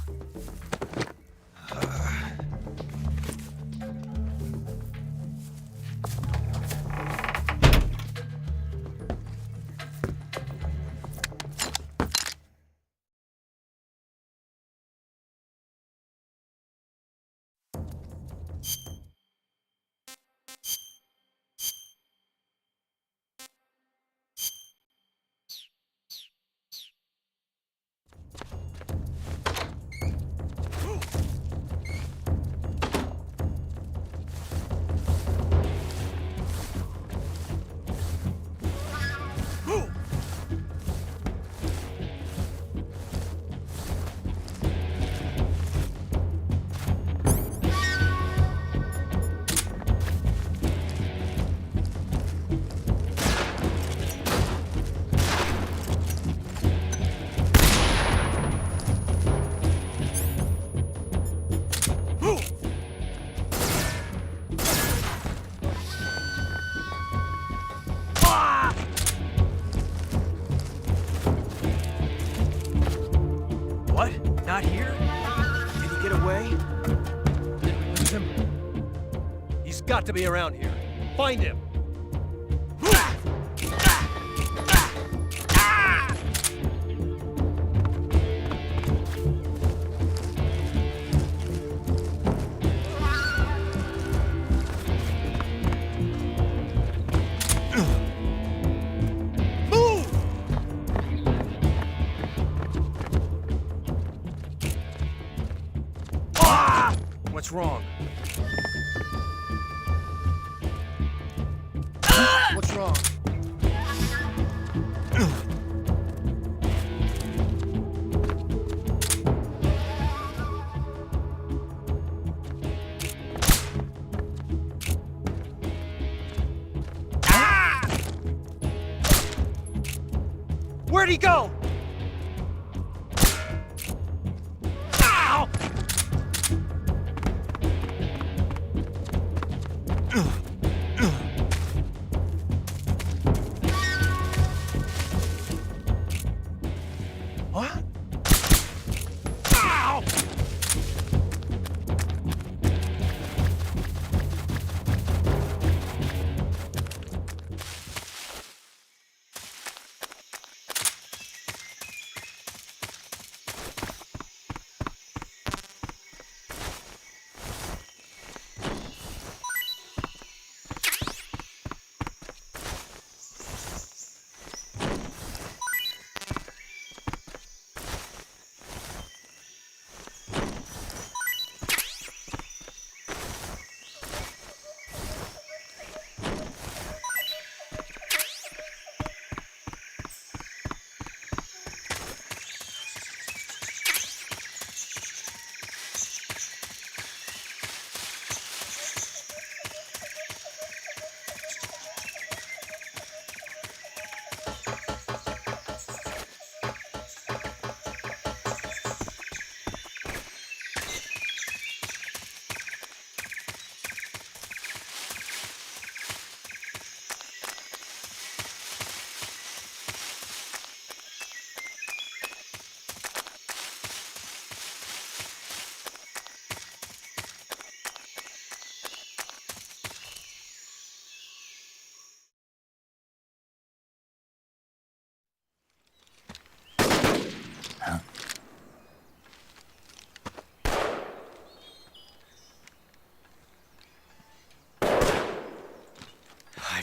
Speaker 12: What? Not here? Did he get away?
Speaker 9: Did we lose him? He's got to be around here. Find him! What's wrong? What's wrong? Where'd he go? Ow! What? Ow!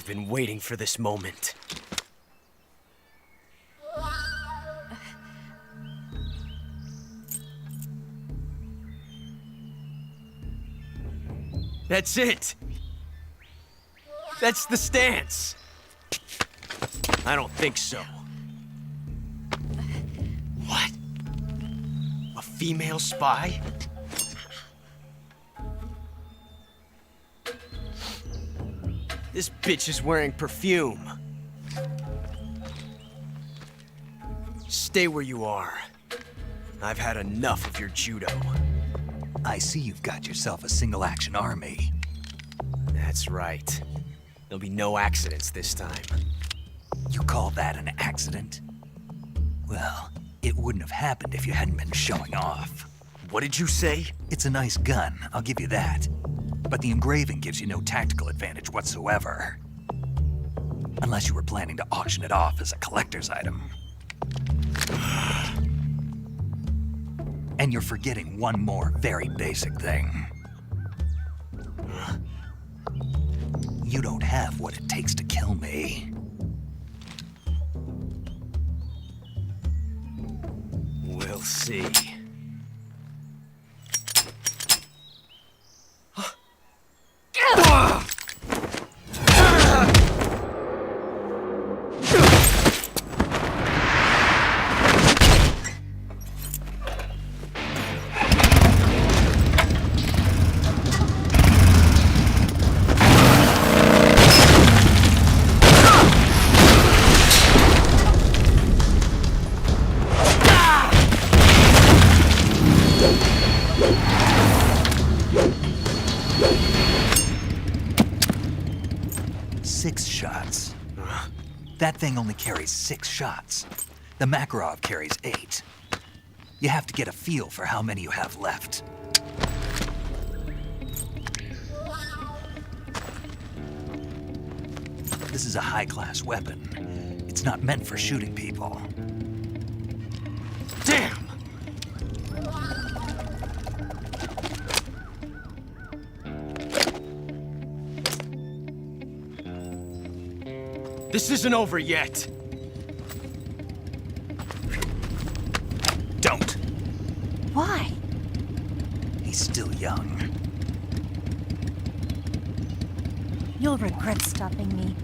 Speaker 12: I've been waiting for this moment. That's it! That's the stance! I don't think so. What? A female spy? This bitch is wearing perfume. Stay where you are. I've had enough of your judo.
Speaker 1: I see you've got yourself a single-action army.
Speaker 12: That's right. There'll be no accidents this time.
Speaker 1: You call that an accident? Well, it wouldn't have happened if you hadn't been showing off.
Speaker 12: What did you say?
Speaker 1: It's a nice gun, I'll give you that. But the engraving gives you no tactical advantage whatsoever. Unless you were planning to auction it off as a collector's item. And you're forgetting one more very basic thing. You don't have what it takes to kill me.
Speaker 12: We'll see.
Speaker 1: That thing only carries 6 shots. The Marhq carries 8. You have to get a feel for how many you have left. This is a high-class weapon. It's not meant for shooting people.
Speaker 12: Damn! This isn't over yet.
Speaker 1: Don't.
Speaker 18: Why?
Speaker 1: He's still young.
Speaker 18: You'll regret stopping me.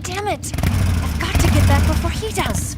Speaker 18: Damn it! I've got to get back before he does.